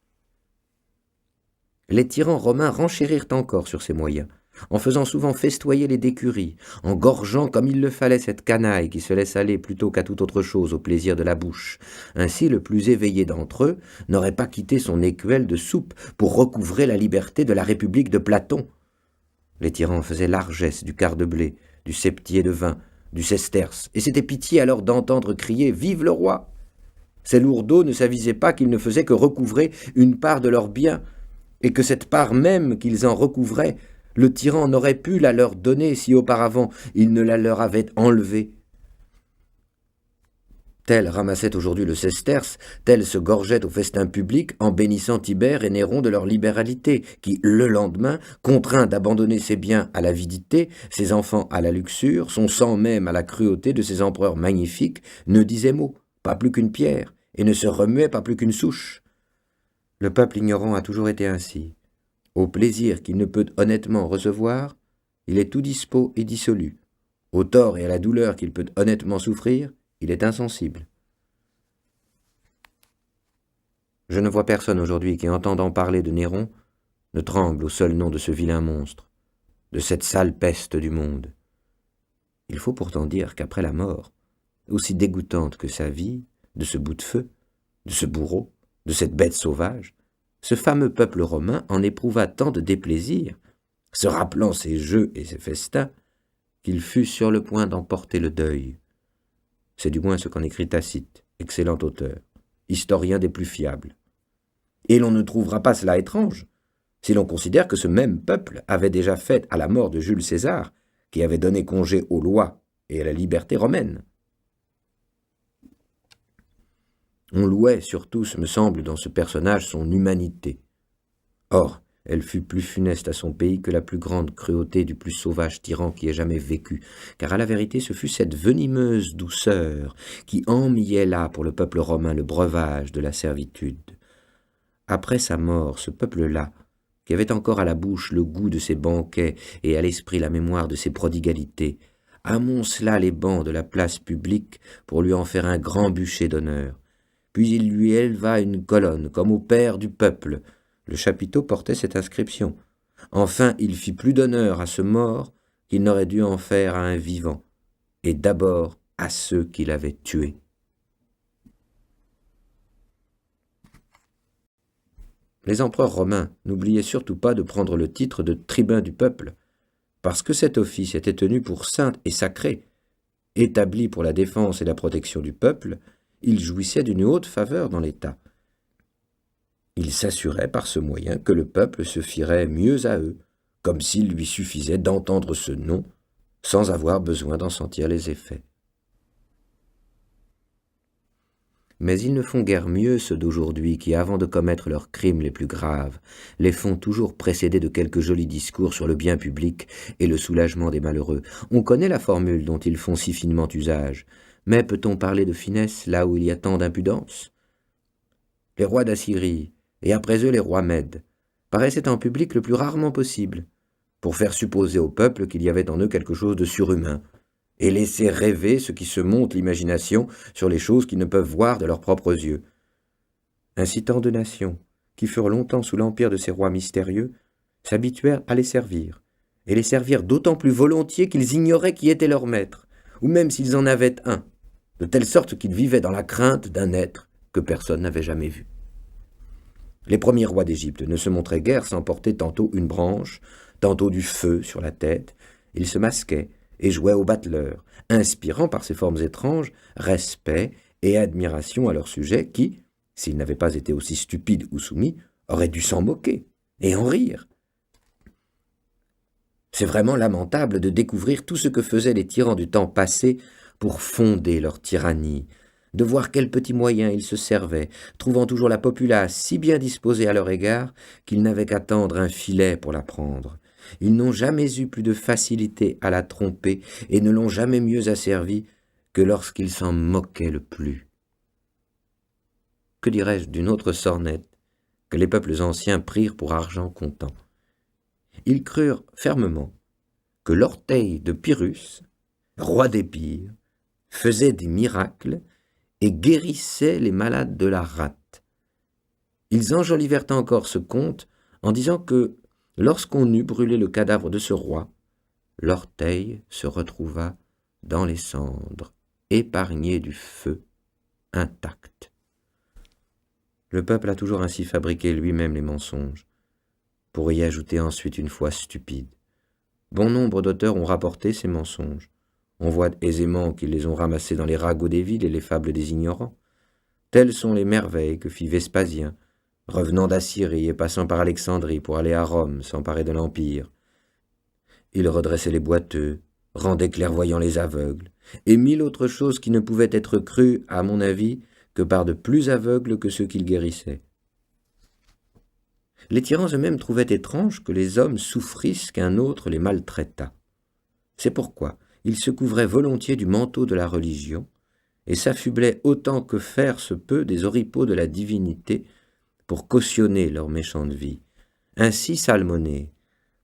Les tyrans romains renchérirent encore sur ces moyens, en faisant souvent festoyer les décuries, en gorgeant comme il le fallait cette canaille qui se laisse aller plutôt qu'à toute autre chose au plaisir de la bouche. Ainsi le plus éveillé d'entre eux n'aurait pas quitté son écuelle de soupe pour recouvrer la liberté de la République de Platon. Les tyrans faisaient largesse du quart de blé, du septier de vin, du sesterce, et c'était pitié alors d'entendre crier « Vive le roi !» Ces lourdeaux ne s'avisaient pas qu'ils ne faisaient que recouvrer une part de leurs biens, et que cette part même qu'ils en recouvraient, le tyran n'aurait pu la leur donner si auparavant il ne la leur avait enlevée. Tel ramassait aujourd'hui le sesterce, tel se gorgeait au festin public en bénissant Tibère et Néron de leur libéralité, qui, le lendemain, contraint d'abandonner ses biens à l'avidité, ses enfants à la luxure, son sang même à la cruauté de ces empereurs magnifiques, ne disait mot, pas plus qu'une pierre, et ne se remuait pas plus qu'une souche. Le peuple ignorant a toujours été ainsi. Au plaisir qu'il ne peut honnêtement recevoir, il est tout dispos et dissolu. Au tort et à la douleur qu'il peut honnêtement souffrir, il est insensible. Je ne vois personne aujourd'hui qui, entendant parler de Néron, ne tremble au seul nom de ce vilain monstre, de cette sale peste du monde. Il faut pourtant dire qu'après la mort, aussi dégoûtante que sa vie, de ce bout de feu, de ce bourreau, de cette bête sauvage, ce fameux peuple romain en éprouva tant de déplaisir, se rappelant ses jeux et ses festins, qu'il fut sur le point d'emporter le deuil. C'est du moins ce qu'en écrit Tacite, excellent auteur, historien des plus fiables. Et l'on ne trouvera pas cela étrange, si l'on considère que ce même peuple avait déjà fait à la mort de Jules César, qui avait donné congé aux lois et à la liberté romaine. On louait surtout, me semble, dans ce personnage son humanité. Or, elle fut plus funeste à son pays que la plus grande cruauté du plus sauvage tyran qui ait jamais vécu, car à la vérité ce fut cette venimeuse douceur qui emmillait là pour le peuple romain le breuvage de la servitude. Après sa mort, ce peuple-là, qui avait encore à la bouche le goût de ses banquets et à l'esprit la mémoire de ses prodigalités, amoncela les bancs de la place publique pour lui en faire un grand bûcher d'honneur. Puis il lui éleva une colonne, comme au père du peuple. Le chapiteau portait cette inscription. Enfin, il fit plus d'honneur à ce mort qu'il n'aurait dû en faire à un vivant, et d'abord à ceux qu'il avait tués. Les empereurs romains n'oubliaient surtout pas de prendre le titre de tribun du peuple, parce que cet office était tenu pour saint et sacré. Établi pour la défense et la protection du peuple, il jouissait d'une haute faveur dans l'État. Il s'assurait par ce moyen que le peuple se fierait mieux à eux, comme s'il lui suffisait d'entendre ce nom, sans avoir besoin d'en sentir les effets. Mais ils ne font guère mieux ceux d'aujourd'hui qui, avant de commettre leurs crimes les plus graves, les font toujours précéder de quelques jolis discours sur le bien public et le soulagement des malheureux. On connaît la formule dont ils font si finement usage, mais peut-on parler de finesse là où il y a tant d'impudence ? Les rois d'Assyrie, et après eux les rois mèdes, paraissaient en public le plus rarement possible, pour faire supposer au peuple qu'il y avait en eux quelque chose de surhumain, et laisser rêver ceux qui se montent l'imagination sur les choses qu'ils ne peuvent voir de leurs propres yeux. Ainsi tant de nations, qui furent longtemps sous l'empire de ces rois mystérieux, s'habituèrent à les servir, et les servir d'autant plus volontiers qu'ils ignoraient qui était leur maître, ou même s'ils en avaient un, de telle sorte qu'ils vivaient dans la crainte d'un être que personne n'avait jamais vu. Les premiers rois d'Égypte ne se montraient guère sans porter tantôt une branche, tantôt du feu sur la tête. Ils se masquaient et jouait au battleur, inspirant par ses formes étranges respect et admiration à leur sujet qui, s'ils n'avaient pas été aussi stupides ou soumis, auraient dû s'en moquer et en rire. C'est vraiment lamentable de découvrir tout ce que faisaient les tyrans du temps passé pour fonder leur tyrannie, de voir quels petits moyens ils se servaient, trouvant toujours la populace si bien disposée à leur égard qu'ils n'avaient qu'à tendre un filet pour la prendre. Ils n'ont jamais eu plus de facilité à la tromper et ne l'ont jamais mieux asservie que lorsqu'ils s'en moquaient le plus. Que dirais-je d'une autre sornette que les peuples anciens prirent pour argent comptant? Ils crurent fermement que l'orteil de Pyrrhus, roi d'Épire, faisait des miracles et guérissait les malades de la rate. Ils enjolivèrent encore ce conte en disant que, lorsqu'on eut brûlé le cadavre de ce roi, l'orteil se retrouva dans les cendres, épargné du feu, intact. Le peuple a toujours ainsi fabriqué lui-même les mensonges, pour y ajouter ensuite une foi stupide. Bon nombre d'auteurs ont rapporté ces mensonges. On voit aisément qu'ils les ont ramassés dans les ragots des villes et les fables des ignorants. Telles sont les merveilles que fit Vespasien, revenant d'Assyrie et passant par Alexandrie pour aller à Rome s'emparer de l'Empire. Il redressait les boiteux, rendait clairvoyants les aveugles, et mille autres choses qui ne pouvaient être crues, à mon avis, que par de plus aveugles que ceux qu'il guérissait. Les tyrans eux-mêmes trouvaient étrange que les hommes souffrissent qu'un autre les maltraitât. C'est pourquoi ils se couvraient volontiers du manteau de la religion et s'affublaient autant que faire se peut des oripeaux de la divinité pour cautionner leur méchante vie. Ainsi Salmonée,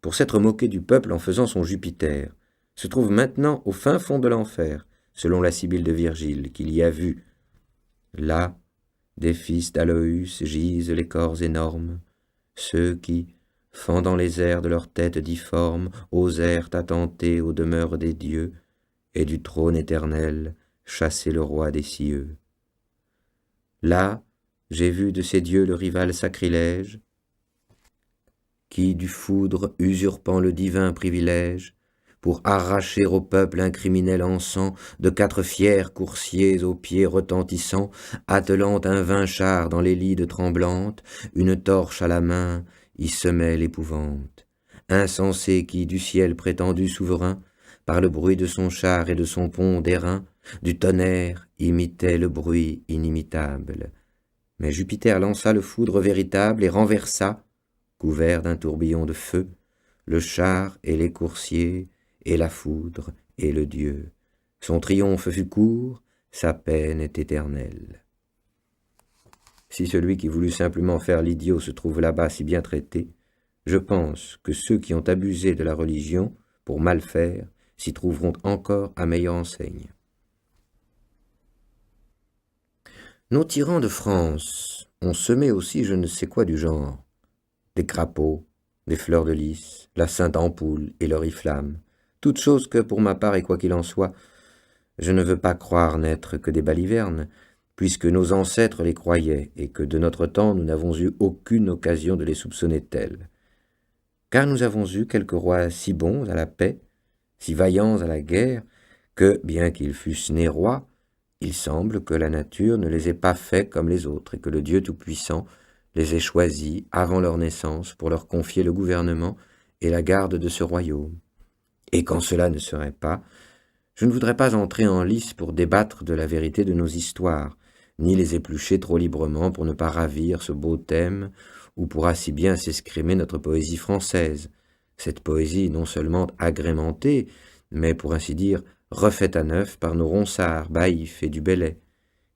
pour s'être moqué du peuple en faisant son Jupiter, se trouve maintenant au fin fond de l'enfer, selon la Sibylle de Virgile, qu'il y a vu. Là, des fils d'Aloïs gisent les corps énormes, ceux qui, fendant les airs de leur tête difforme, osèrent attenter aux demeures des dieux, et du trône éternel chasser le roi des cieux. Là, j'ai vu de ces dieux le rival sacrilège, qui, du foudre usurpant le divin privilège, pour arracher au peuple un criminel encens, de 4 fiers coursiers aux pieds retentissants, attelant un vain char dans les lides tremblantes, une torche à la main, y semait l'épouvante. Insensé qui, du ciel prétendu souverain, par le bruit de son char et de son pont d'airain, du tonnerre imitait le bruit inimitable. Mais Jupiter lança le foudre véritable et renversa, couvert d'un tourbillon de feu, le char et les coursiers, et la foudre et le dieu. Son triomphe fut court, sa peine est éternelle. Si celui qui voulut simplement faire l'idiot se trouve là-bas si bien traité, je pense que ceux qui ont abusé de la religion pour mal faire s'y trouveront encore à meilleure enseigne. Nos tyrans de France ont semé aussi je ne sais quoi du genre, des crapauds, des fleurs de lys, la sainte ampoule et l'oriflamme, toutes choses que, pour ma part et quoi qu'il en soit, je ne veux pas croire n'être que des balivernes, puisque nos ancêtres les croyaient et que de notre temps nous n'avons eu aucune occasion de les soupçonner tels. Car nous avons eu quelques rois si bons à la paix, si vaillants à la guerre, que, bien qu'ils fussent nés rois, il semble que la nature ne les ait pas faits comme les autres et que le Dieu Tout-Puissant les ait choisis avant leur naissance pour leur confier le gouvernement et la garde de ce royaume. Et quand cela ne serait pas, je ne voudrais pas entrer en lice pour débattre de la vérité de nos histoires, ni les éplucher trop librement pour ne pas ravir ce beau thème, ou pour assez bien s'escrimer notre poésie française, cette poésie non seulement agrémentée, mais pour ainsi dire refaite à neuf par nos Ronsard, Baïf et du Bellay.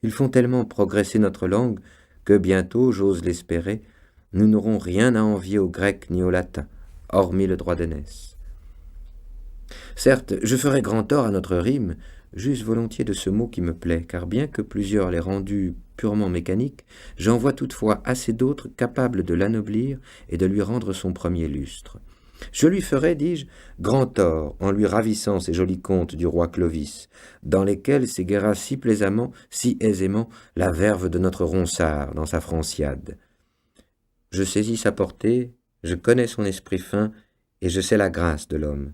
Ils font tellement progresser notre langue que bientôt, j'ose l'espérer, nous n'aurons rien à envier au grec ni au latin, hormis le droit d'aînesse. Certes, je ferais grand tort à notre rime, j'use volontiers de ce mot qui me plaît, car bien que plusieurs l'aient rendu purement mécanique, j'en vois toutefois assez d'autres capables de l'anoblir et de lui rendre son premier lustre. Je lui ferais, dis-je, grand tort en lui ravissant ces jolis contes du roi Clovis, dans lesquels s'égara si plaisamment, si aisément, la verve de notre Ronsard dans sa Franciade. Je saisis sa portée, je connais son esprit fin, et je sais la grâce de l'homme.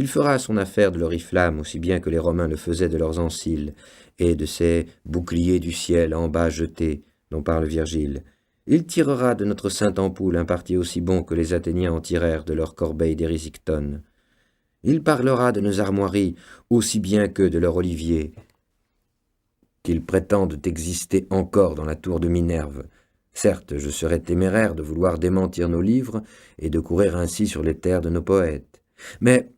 Il fera son affaire de l'oriflamme aussi bien que les Romains le faisaient de leurs anciles et de ces boucliers du ciel en bas jetés, dont parle Virgile. Il tirera de notre sainte ampoule un parti aussi bon que les Athéniens en tirèrent de leur corbeille d'Érysictone. Il parlera de nos armoiries aussi bien que de leur olivier, qu'ils prétendent exister encore dans la tour de Minerve. Certes, je serais téméraire de vouloir démentir nos livres et de courir ainsi sur les terres de nos poètes. Mais,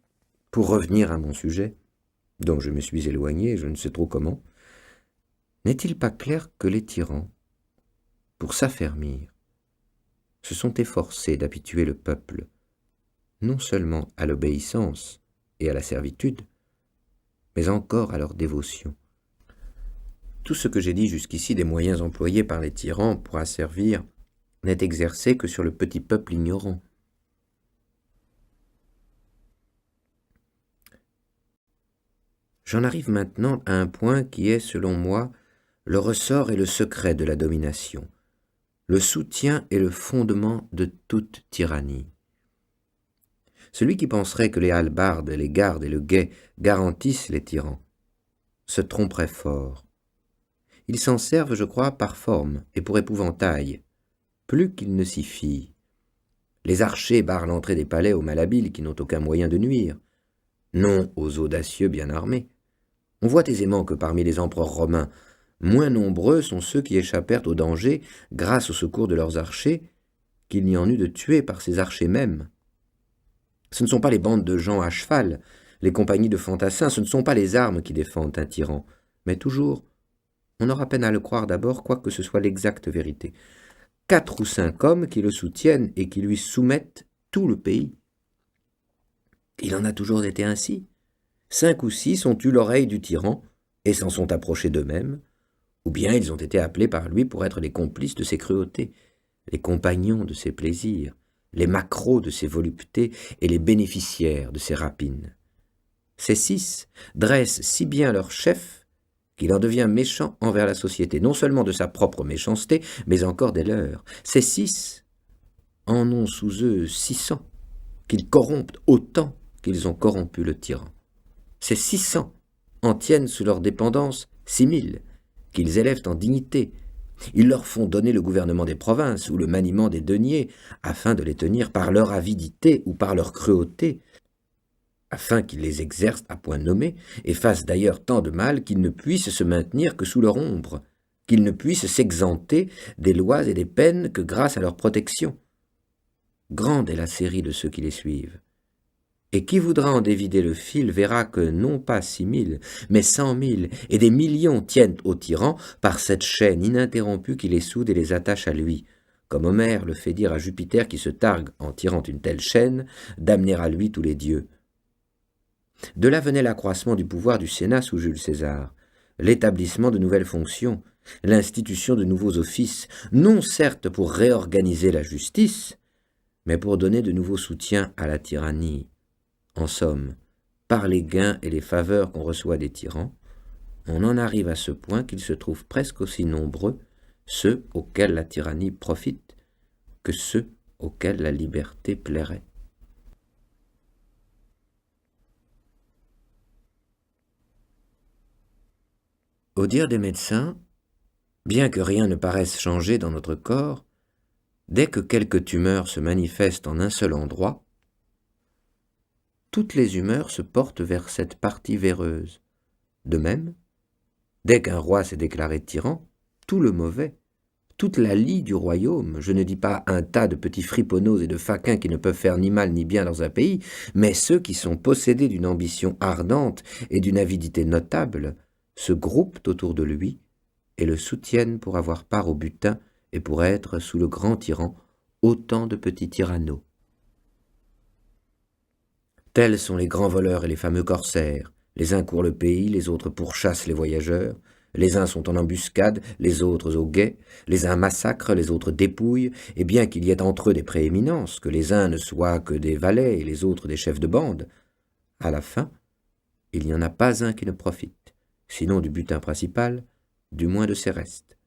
pour revenir à mon sujet, dont je me suis éloigné, je ne sais trop comment, n'est-il pas clair que les tyrans, pour s'affermir, se sont efforcés d'habituer le peuple, non seulement à l'obéissance et à la servitude, mais encore à leur dévotion. Tout ce que j'ai dit jusqu'ici des moyens employés par les tyrans pour asservir n'est exercé que sur le petit peuple ignorant. J'en arrive maintenant à un point qui est, selon moi, le ressort et le secret de la domination, le soutien et le fondement de toute tyrannie. Celui qui penserait que les hallebardes, les gardes et le guet garantissent les tyrans se tromperait fort. Ils s'en servent, je crois, par forme et pour épouvantail, plus qu'ils ne s'y fient. Les archers barrent l'entrée des palais aux malhabiles qui n'ont aucun moyen de nuire, non aux audacieux bien armés. On voit aisément que parmi les empereurs romains, moins nombreux sont ceux qui échappèrent au danger grâce au secours de leurs archers qu'il n'y en eut de tués par ces archers mêmes. Ce ne sont pas les bandes de gens à cheval, les compagnies de fantassins, ce ne sont pas les armes qui défendent un tyran, mais toujours, on aura peine à le croire d'abord, quoique ce soit l'exacte vérité, 4 ou 5 hommes qui le soutiennent et qui lui soumettent tout le pays. Il en a toujours été ainsi. 5 ou 6 ont eu l'oreille du tyran et s'en sont approchés d'eux-mêmes, ou bien ils ont été appelés par lui pour être les complices de ses cruautés, les compagnons de ses plaisirs, les maquereaux de ses voluptés et les bénéficiaires de ses rapines. Ces 6 dressent si bien leur chef qu'il en devient méchant envers la société, non seulement de sa propre méchanceté, mais encore des leurs. Ces 6 en ont sous eux 600, qu'ils corrompent autant qu'ils ont corrompu le tyran. Ces 600 en tiennent sous leur dépendance 6000, qu'ils élèvent en dignité. Ils leur font donner le gouvernement des provinces ou le maniement des deniers, afin de les tenir par leur avidité ou par leur cruauté, afin qu'ils les exercent à point nommé, et fassent d'ailleurs tant de mal qu'ils ne puissent se maintenir que sous leur ombre, qu'ils ne puissent s'exempter des lois et des peines que grâce à leur protection. Grande est la série de ceux qui les suivent. Et qui voudra en dévider le fil verra que non pas 6000, mais 100 000 et des millions tiennent au tyran par cette chaîne ininterrompue qui les soude et les attache à lui, comme Homère le fait dire à Jupiter qui se targue, en tirant une telle chaîne, d'amener à lui tous les dieux. De là venait l'accroissement du pouvoir du Sénat sous Jules César, l'établissement de nouvelles fonctions, l'institution de nouveaux offices, non certes pour réorganiser la justice, mais pour donner de nouveaux soutiens à la tyrannie. En somme, par les gains et les faveurs qu'on reçoit des tyrans, on en arrive à ce point qu'ils se trouvent presque aussi nombreux, ceux auxquels la tyrannie profite, que ceux auxquels la liberté plairait. Au dire des médecins, bien que rien ne paraisse changer dans notre corps, dès que quelque tumeur se manifeste en un seul endroit, toutes les humeurs se portent vers cette partie véreuse. De même, dès qu'un roi s'est déclaré tyran, tout le mauvais, toute la lie du royaume, je ne dis pas un tas de petits friponneaux et de faquins qui ne peuvent faire ni mal ni bien dans un pays, mais ceux qui sont possédés d'une ambition ardente et d'une avidité notable, se groupent autour de lui et le soutiennent pour avoir part au butin et pour être, sous le grand tyran, autant de petits tyranneaux. Tels sont les grands voleurs et les fameux corsaires. Les uns courent le pays, les autres pourchassent les voyageurs. Les uns sont en embuscade, les autres au guet. Les uns massacrent, les autres dépouillent. Et bien qu'il y ait entre eux des prééminences, que les uns ne soient que des valets et les autres des chefs de bande, à la fin, il n'y en a pas un qui ne profite, sinon du butin principal, du moins de ses restes.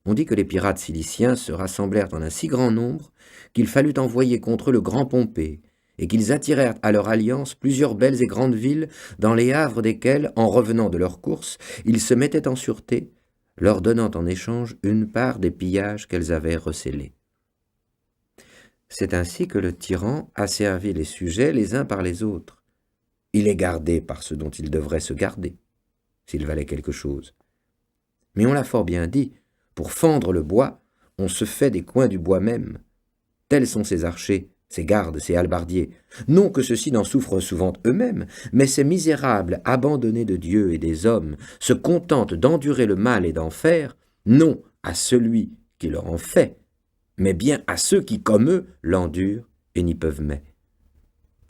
On dit que les pirates ciliciens se rassemblèrent en un si grand nombre qu'il fallut envoyer contre eux le grand Pompée, et qu'ils attirèrent à leur alliance plusieurs belles et grandes villes, dans les havres desquelles, en revenant de leur course, ils se mettaient en sûreté, leur donnant en échange une part des pillages qu'elles avaient recélés. C'est ainsi que le tyran a servi les sujets les uns par les autres. Il est gardé par ce dont il devrait se garder, s'il valait quelque chose. Mais on l'a fort bien dit, pour fendre le bois, on se fait des coins du bois même. Tels sont ces archers, ces gardes, ces hallebardiers. Non que ceux-ci n'en souffrent souvent eux-mêmes, mais ces misérables, abandonnés de Dieu et des hommes, se contentent d'endurer le mal et d'en faire, non à celui qui leur en fait, mais bien à ceux qui, comme eux, l'endurent et n'y peuvent mais.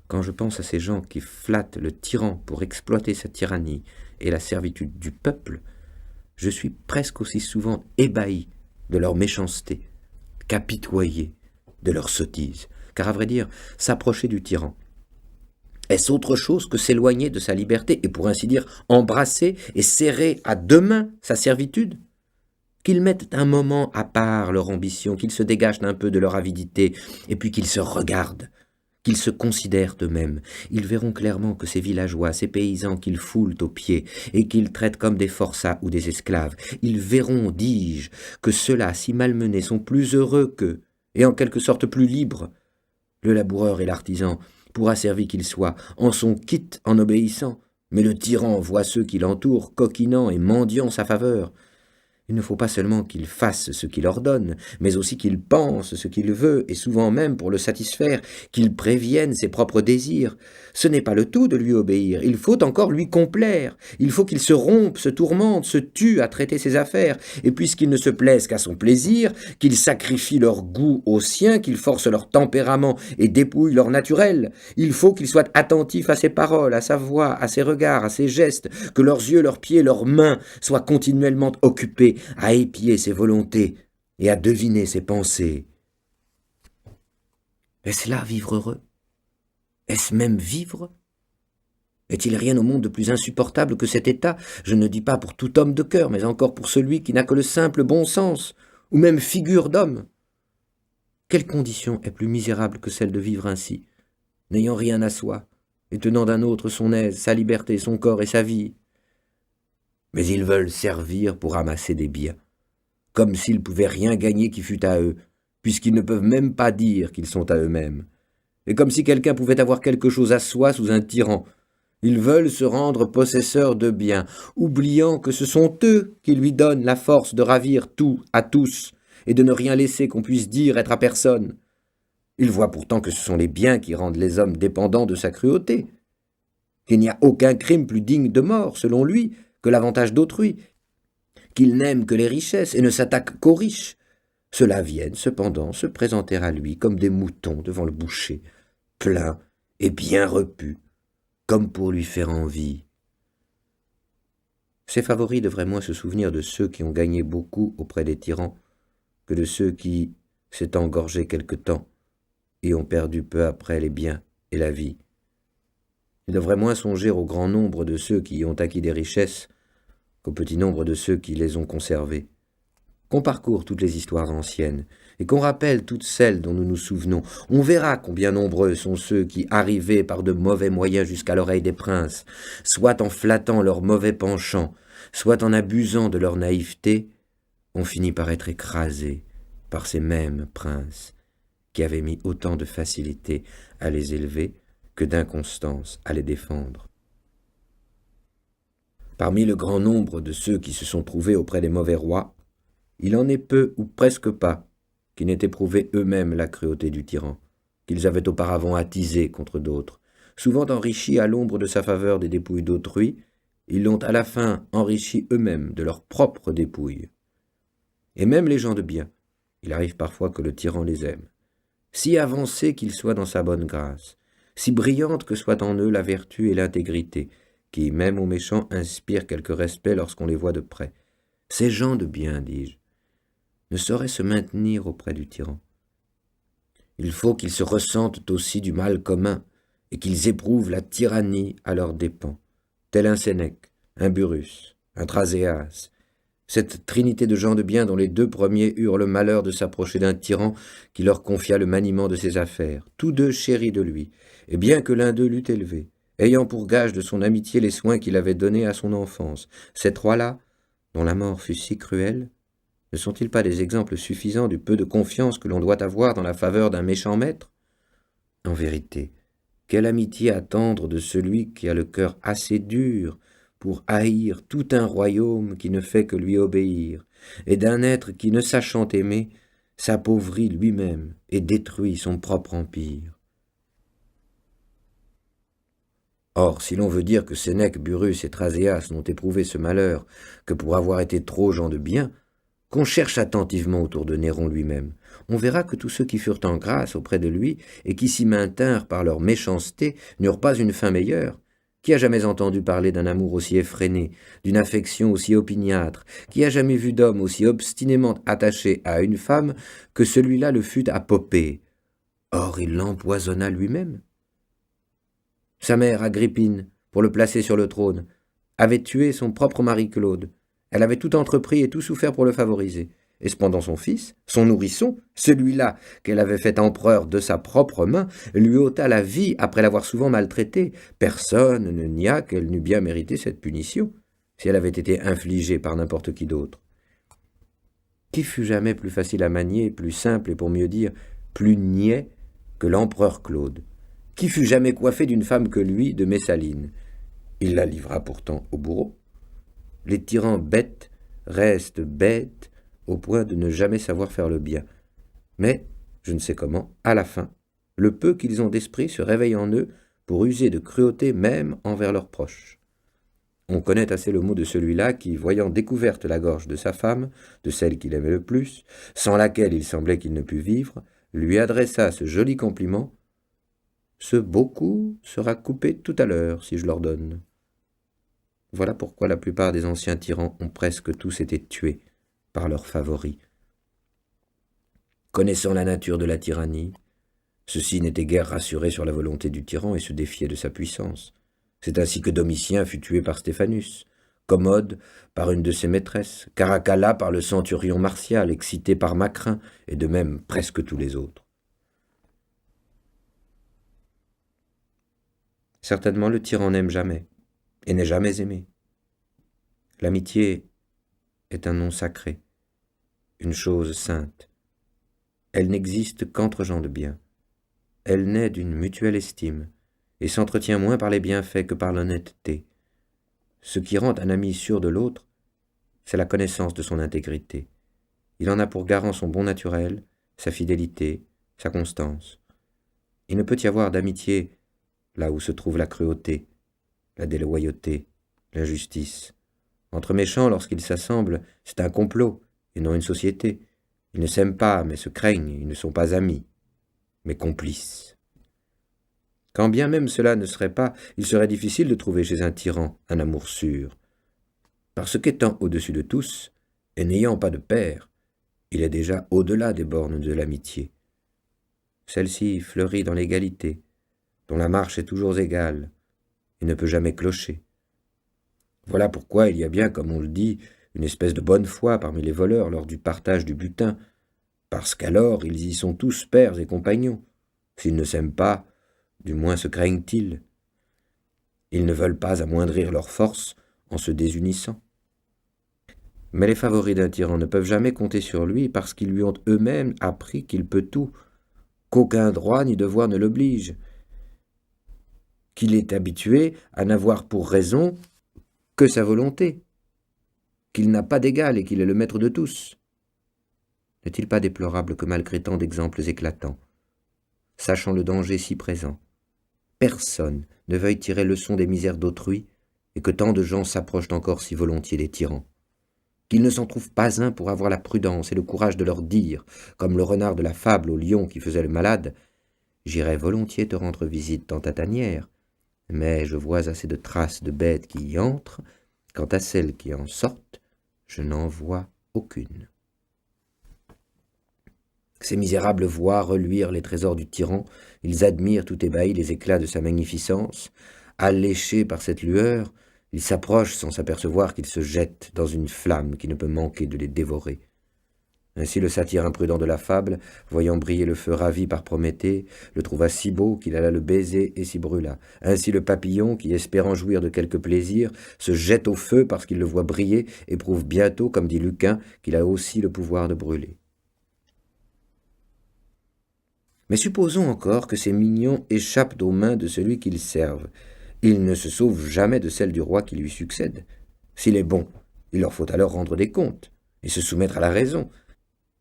Quand je pense à ces gens qui flattent le tyran pour exploiter sa tyrannie et la servitude du peuple, je suis presque aussi souvent ébahi de leur méchanceté qu'apitoyé de leur sottise, car à vrai dire, s'approcher du tyran, est-ce autre chose que s'éloigner de sa liberté et pour ainsi dire embrasser et serrer à deux mains sa servitude? Qu'ils mettent un moment à part leur ambition, qu'ils se dégagent un peu de leur avidité, et puis qu'ils se regardent, qu'ils se considèrent eux-mêmes. Ils verront clairement que ces villageois, ces paysans qu'ils foulent aux pieds, et qu'ils traitent comme des forçats ou des esclaves, ils verront, dis-je, que ceux-là, si malmenés, sont plus heureux qu'eux, et en quelque sorte plus libres. Le laboureur et l'artisan, pour asservi qu'il soit, en sont quittes en obéissant, mais le tyran voit ceux qui l'entourent coquinant et mendiant sa faveur. Il ne faut pas seulement qu'il fasse ce qu'il ordonne, mais aussi qu'il pense ce qu'il veut, et souvent même pour le satisfaire, qu'il prévienne ses propres désirs. Ce n'est pas le tout de lui obéir, il faut encore lui complaire, il faut qu'il se rompe, se tourmente, se tue à traiter ses affaires, et puisqu'il ne se plaise qu'à son plaisir, qu'il sacrifie leur goût au sien, qu'il force leur tempérament et dépouille leur naturel, il faut qu'il soit attentif à ses paroles, à sa voix, à ses regards, à ses gestes, que leurs yeux, leurs pieds, leurs mains soient continuellement occupés à épier ses volontés et à deviner ses pensées. Est-ce là vivre heureux? Est-ce même vivre? Est-il rien au monde de plus insupportable que cet état? Je ne dis pas pour tout homme de cœur, mais encore pour celui qui n'a que le simple bon sens, ou même figure d'homme. Quelle condition est plus misérable que celle de vivre ainsi, n'ayant rien à soi, et tenant d'un autre son aise, sa liberté, son corps et sa vie? Mais ils veulent servir pour amasser des biens, comme s'ils pouvaient rien gagner qui fût à eux, puisqu'ils ne peuvent même pas dire qu'ils sont à eux-mêmes, et comme si quelqu'un pouvait avoir quelque chose à soi sous un tyran. Ils veulent se rendre possesseurs de biens, oubliant que ce sont eux qui lui donnent la force de ravir tout à tous, et de ne rien laisser qu'on puisse dire être à personne. Ils voient pourtant que ce sont les biens qui rendent les hommes dépendants de sa cruauté, qu'il n'y a aucun crime plus digne de mort, selon lui, que l'avantage d'autrui, qu'il n'aime que les richesses et ne s'attaque qu'aux riches. Ceux-là viennent cependant se présenter à lui comme des moutons devant le boucher, pleins et bien repus, comme pour lui faire envie. Ses favoris devraient moins se souvenir de ceux qui ont gagné beaucoup auprès des tyrans que de ceux qui s'étant engorgés quelque temps et ont perdu peu après les biens et la vie. Il devrait moins songer au grand nombre de ceux qui y ont acquis des richesses qu'au petit nombre de ceux qui les ont conservés. Qu'on parcourt toutes les histoires anciennes, et qu'on rappelle toutes celles dont nous nous souvenons, on verra combien nombreux sont ceux qui, arrivés par de mauvais moyens jusqu'à l'oreille des princes, soit en flattant leurs mauvais penchants, soit en abusant de leur naïveté, ont fini par être écrasés par ces mêmes princes qui avaient mis autant de facilité à les élever que d'inconstance à les défendre. Parmi le grand nombre de ceux qui se sont trouvés auprès des mauvais rois, il en est peu ou presque pas qui n'aient éprouvé eux-mêmes la cruauté du tyran, qu'ils avaient auparavant attisée contre d'autres. Souvent enrichis à l'ombre de sa faveur des dépouilles d'autrui, ils l'ont à la fin enrichi eux-mêmes de leurs propres dépouilles. Et même les gens de bien, il arrive parfois que le tyran les aime, si avancés qu'ils soient dans sa bonne grâce, si brillante que soient en eux la vertu et l'intégrité, qui, même aux méchants, inspirent quelque respect lorsqu'on les voit de près. Ces gens de bien, dis-je, ne sauraient se maintenir auprès du tyran. Il faut qu'ils se ressentent aussi du mal commun, et qu'ils éprouvent la tyrannie à leurs dépens, tel un Sénèque, un Burrus, un Thraséas, Cette trinité de gens de bien dont les deux premiers eurent le malheur de s'approcher d'un tyran qui leur confia le maniement de ses affaires, tous deux chéris de lui, et bien que l'un d'eux l'eût élevé, ayant pour gage de son amitié les soins qu'il avait donnés à son enfance, ces trois-là, dont la mort fut si cruelle, ne sont-ils pas des exemples suffisants du peu de confiance que l'on doit avoir dans la faveur d'un méchant maître? En vérité, quelle amitié attendre de celui qui a le cœur assez dur pour haïr tout un royaume qui ne fait que lui obéir, et d'un être qui, ne sachant aimer, s'appauvrit lui-même et détruit son propre empire. Or, si l'on veut dire que Sénèque, Burrus et Thraséas n'ont éprouvé ce malheur que pour avoir été trop gens de bien, qu'on cherche attentivement autour de Néron lui-même, on verra que tous ceux qui furent en grâce auprès de lui et qui s'y maintinrent par leur méchanceté n'eurent pas une fin meilleure. Qui a jamais entendu parler d'un amour aussi effréné, d'une affection aussi opiniâtre? Qui a jamais vu d'homme aussi obstinément attaché à une femme que celui-là le fut à Popée? Or il l'empoisonna lui-même. Sa mère, Agrippine, pour le placer sur le trône, avait tué son propre mari Claude. Elle avait tout entrepris et tout souffert pour le favoriser. Et cependant son fils, son nourrisson, celui-là qu'elle avait fait empereur de sa propre main, lui ôta la vie après l'avoir souvent maltraité. Personne ne nia qu'elle n'eût bien mérité cette punition, si elle avait été infligée par n'importe qui d'autre. Qui fut jamais plus facile à manier, plus simple et pour mieux dire, plus niais que l'empereur Claude? Qui fut jamais coiffé d'une femme que lui, de Messaline? Il la livra pourtant au bourreau. Les tyrans bêtes restent bêtes au point de ne jamais savoir faire le bien. Mais, je ne sais comment, à la fin, le peu qu'ils ont d'esprit se réveille en eux pour user de cruauté même envers leurs proches. On connaît assez le mot de celui-là qui, voyant découverte la gorge de sa femme, de celle qu'il aimait le plus, sans laquelle il semblait qu'il ne pût vivre, lui adressa ce joli compliment: « Ce beau coup sera coupé tout à l'heure, si je l'ordonne. » Voilà pourquoi la plupart des anciens tyrans ont presque tous été tués par leurs favoris. Connaissant la nature de la tyrannie, ceux-ci n'étaient guère rassurés sur la volonté du tyran et se défiaient de sa puissance. C'est ainsi que Domitien fut tué par Stéphanus, Commode par une de ses maîtresses, Caracalla par le centurion Martial, excité par Macrin, et de même presque tous les autres. Certainement le tyran n'aime jamais, et n'est jamais aimé. L'amitié est un nom sacré, une chose sainte. Elle n'existe qu'entre gens de bien. Elle naît d'une mutuelle estime, et s'entretient moins par les bienfaits que par l'honnêteté. Ce qui rend un ami sûr de l'autre, c'est la connaissance de son intégrité. Il en a pour garant son bon naturel, sa fidélité, sa constance. Il ne peut y avoir d'amitié là où se trouve la cruauté, la déloyauté, l'injustice. Entre méchants, lorsqu'ils s'assemblent, c'est un complot, et non une société. Ils ne s'aiment pas, mais se craignent, ils ne sont pas amis, mais complices. Quand bien même cela ne serait pas, il serait difficile de trouver chez un tyran un amour sûr, parce qu'étant au-dessus de tous, et n'ayant pas de père, il est déjà au-delà des bornes de l'amitié. Celle-ci fleurit dans l'égalité, dont la marche est toujours égale, et ne peut jamais clocher. Voilà pourquoi il y a bien, comme on le dit, une espèce de bonne foi parmi les voleurs lors du partage du butin, parce qu'alors ils y sont tous pères et compagnons. S'ils ne s'aiment pas, du moins se craignent-ils. Ils ne veulent pas amoindrir leurs forces en se désunissant. Mais les favoris d'un tyran ne peuvent jamais compter sur lui parce qu'ils lui ont eux-mêmes appris qu'il peut tout, qu'aucun droit ni devoir ne l'oblige, qu'il est habitué à n'avoir pour raison que sa volonté, qu'il n'a pas d'égal et qu'il est le maître de tous. N'est-il pas déplorable que malgré tant d'exemples éclatants, sachant le danger si présent, personne ne veuille tirer leçon des misères d'autrui et que tant de gens s'approchent encore si volontiers des tyrans, qu'il ne s'en trouve pas un pour avoir la prudence et le courage de leur dire, comme le renard de la fable au lion qui faisait le malade: « J'irais volontiers te rendre visite dans ta tanière, mais je vois assez de traces de bêtes qui y entrent, quant à celles qui en sortent, je n'en vois aucune. » Ces misérables voient reluire les trésors du tyran, ils admirent tout ébahis les éclats de sa magnificence. Alléchés par cette lueur, Ils s'approchent sans s'apercevoir qu'ils se jettent dans une flamme qui ne peut manquer de les dévorer. Ainsi le satyre imprudent de la fable, voyant briller le feu ravi par Prométhée, le trouva si beau qu'il alla le baiser et s'y brûla. Ainsi le papillon, qui espérant jouir de quelque plaisir, se jette au feu parce qu'il le voit briller, et prouve bientôt, comme dit Lucain, qu'il a aussi le pouvoir de brûler. Mais supposons encore que ces mignons échappent aux mains de celui qu'ils servent. Ils ne se sauvent jamais de celle du roi qui lui succède. S'il est bon, il leur faut alors rendre des comptes, et se soumettre à la raison.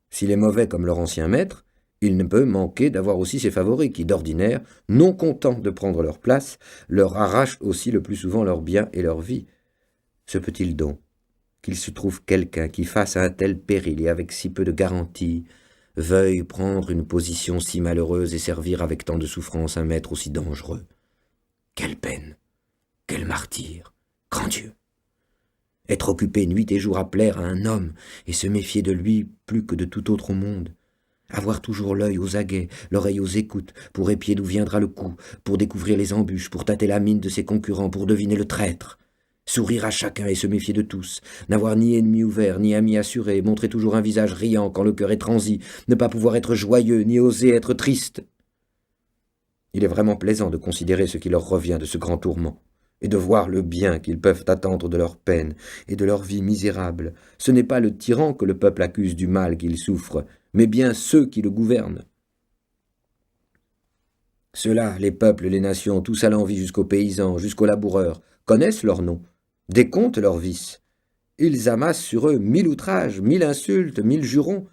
S'il est mauvais comme leur ancien maître, il ne peut manquer d'avoir aussi ses favoris qui, d'ordinaire, non contents de prendre leur place, leur arrachent aussi le plus souvent leurs biens et leur vie. Se peut-il donc qu'il se trouve quelqu'un qui, face à un tel péril et avec si peu de garantie, veuille prendre une position si malheureuse et servir avec tant de souffrance un maître aussi dangereux? Quelle peine! Quel martyre! Grand Dieu! Être occupé nuit et jour à plaire à un homme et se méfier de lui plus que de tout autre au monde. Avoir toujours l'œil aux aguets, l'oreille aux écoutes, pour épier d'où viendra le coup, pour découvrir les embûches, pour tâter la mine de ses concurrents, pour deviner le traître. Sourire à chacun et se méfier de tous, n'avoir ni ennemi ouvert, ni ami assuré, montrer toujours un visage riant quand le cœur est transi, ne pas pouvoir être joyeux, ni oser être triste. Il est vraiment plaisant de considérer ce qui leur revient de ce grand tourment, et de voir le bien qu'ils peuvent attendre de leur peine et de leur vie misérable. Ce n'est pas le tyran que le peuple accuse du mal qu'il souffre, mais bien ceux qui le gouvernent. Ceux-là, les peuples, les nations, tous à l'envi jusqu'aux paysans, jusqu'aux laboureurs, connaissent leurs noms, décomptent leurs vices. Ils amassent sur eux 1000 outrages, 1000 insultes, 1000 jurons.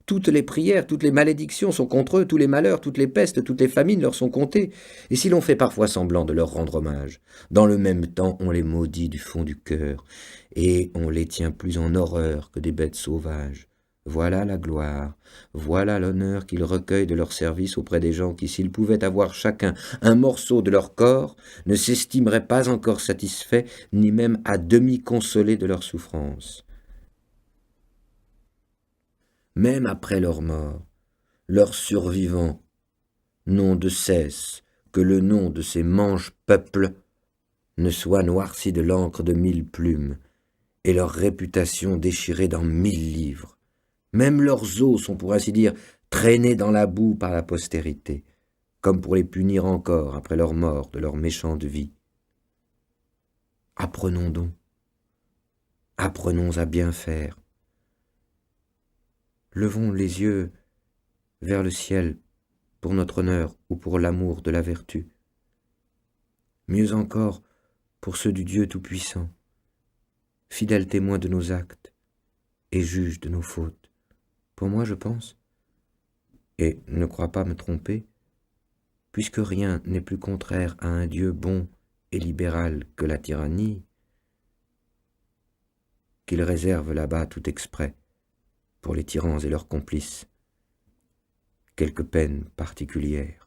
Toutes les prières, toutes les malédictions sont contre eux, tous les malheurs, toutes les pestes, toutes les famines leur sont comptées. Et si l'on fait parfois semblant de leur rendre hommage, dans le même temps on les maudit du fond du cœur, et on les tient plus en horreur que des bêtes sauvages. Voilà la gloire, voilà l'honneur qu'ils recueillent de leur service auprès des gens qui, s'ils pouvaient avoir chacun un morceau de leur corps, ne s'estimeraient pas encore satisfaits, ni même à demi consolés de leur souffrance. Même après leur mort, leurs survivants n'ont de cesse que le nom de ces mange-peuples ne soit noirci de l'encre de 1000 plumes, et leur réputation déchirée dans 1000 livres. Même leurs os sont, pour ainsi dire, traînés dans la boue par la postérité, comme pour les punir encore après leur mort de leur méchante vie. Apprenons donc, apprenons à bien faire. Levons les yeux vers le ciel pour notre honneur ou pour l'amour de la vertu. Mieux encore, pour ceux du Dieu Tout-Puissant, fidèle témoin de nos actes et juge de nos fautes. Pour moi, je pense, et ne crois pas me tromper, puisque rien n'est plus contraire à un Dieu bon et libéral que la tyrannie, qu'il réserve là-bas tout exprès, pour les tyrans et leurs complices, quelques peines particulières.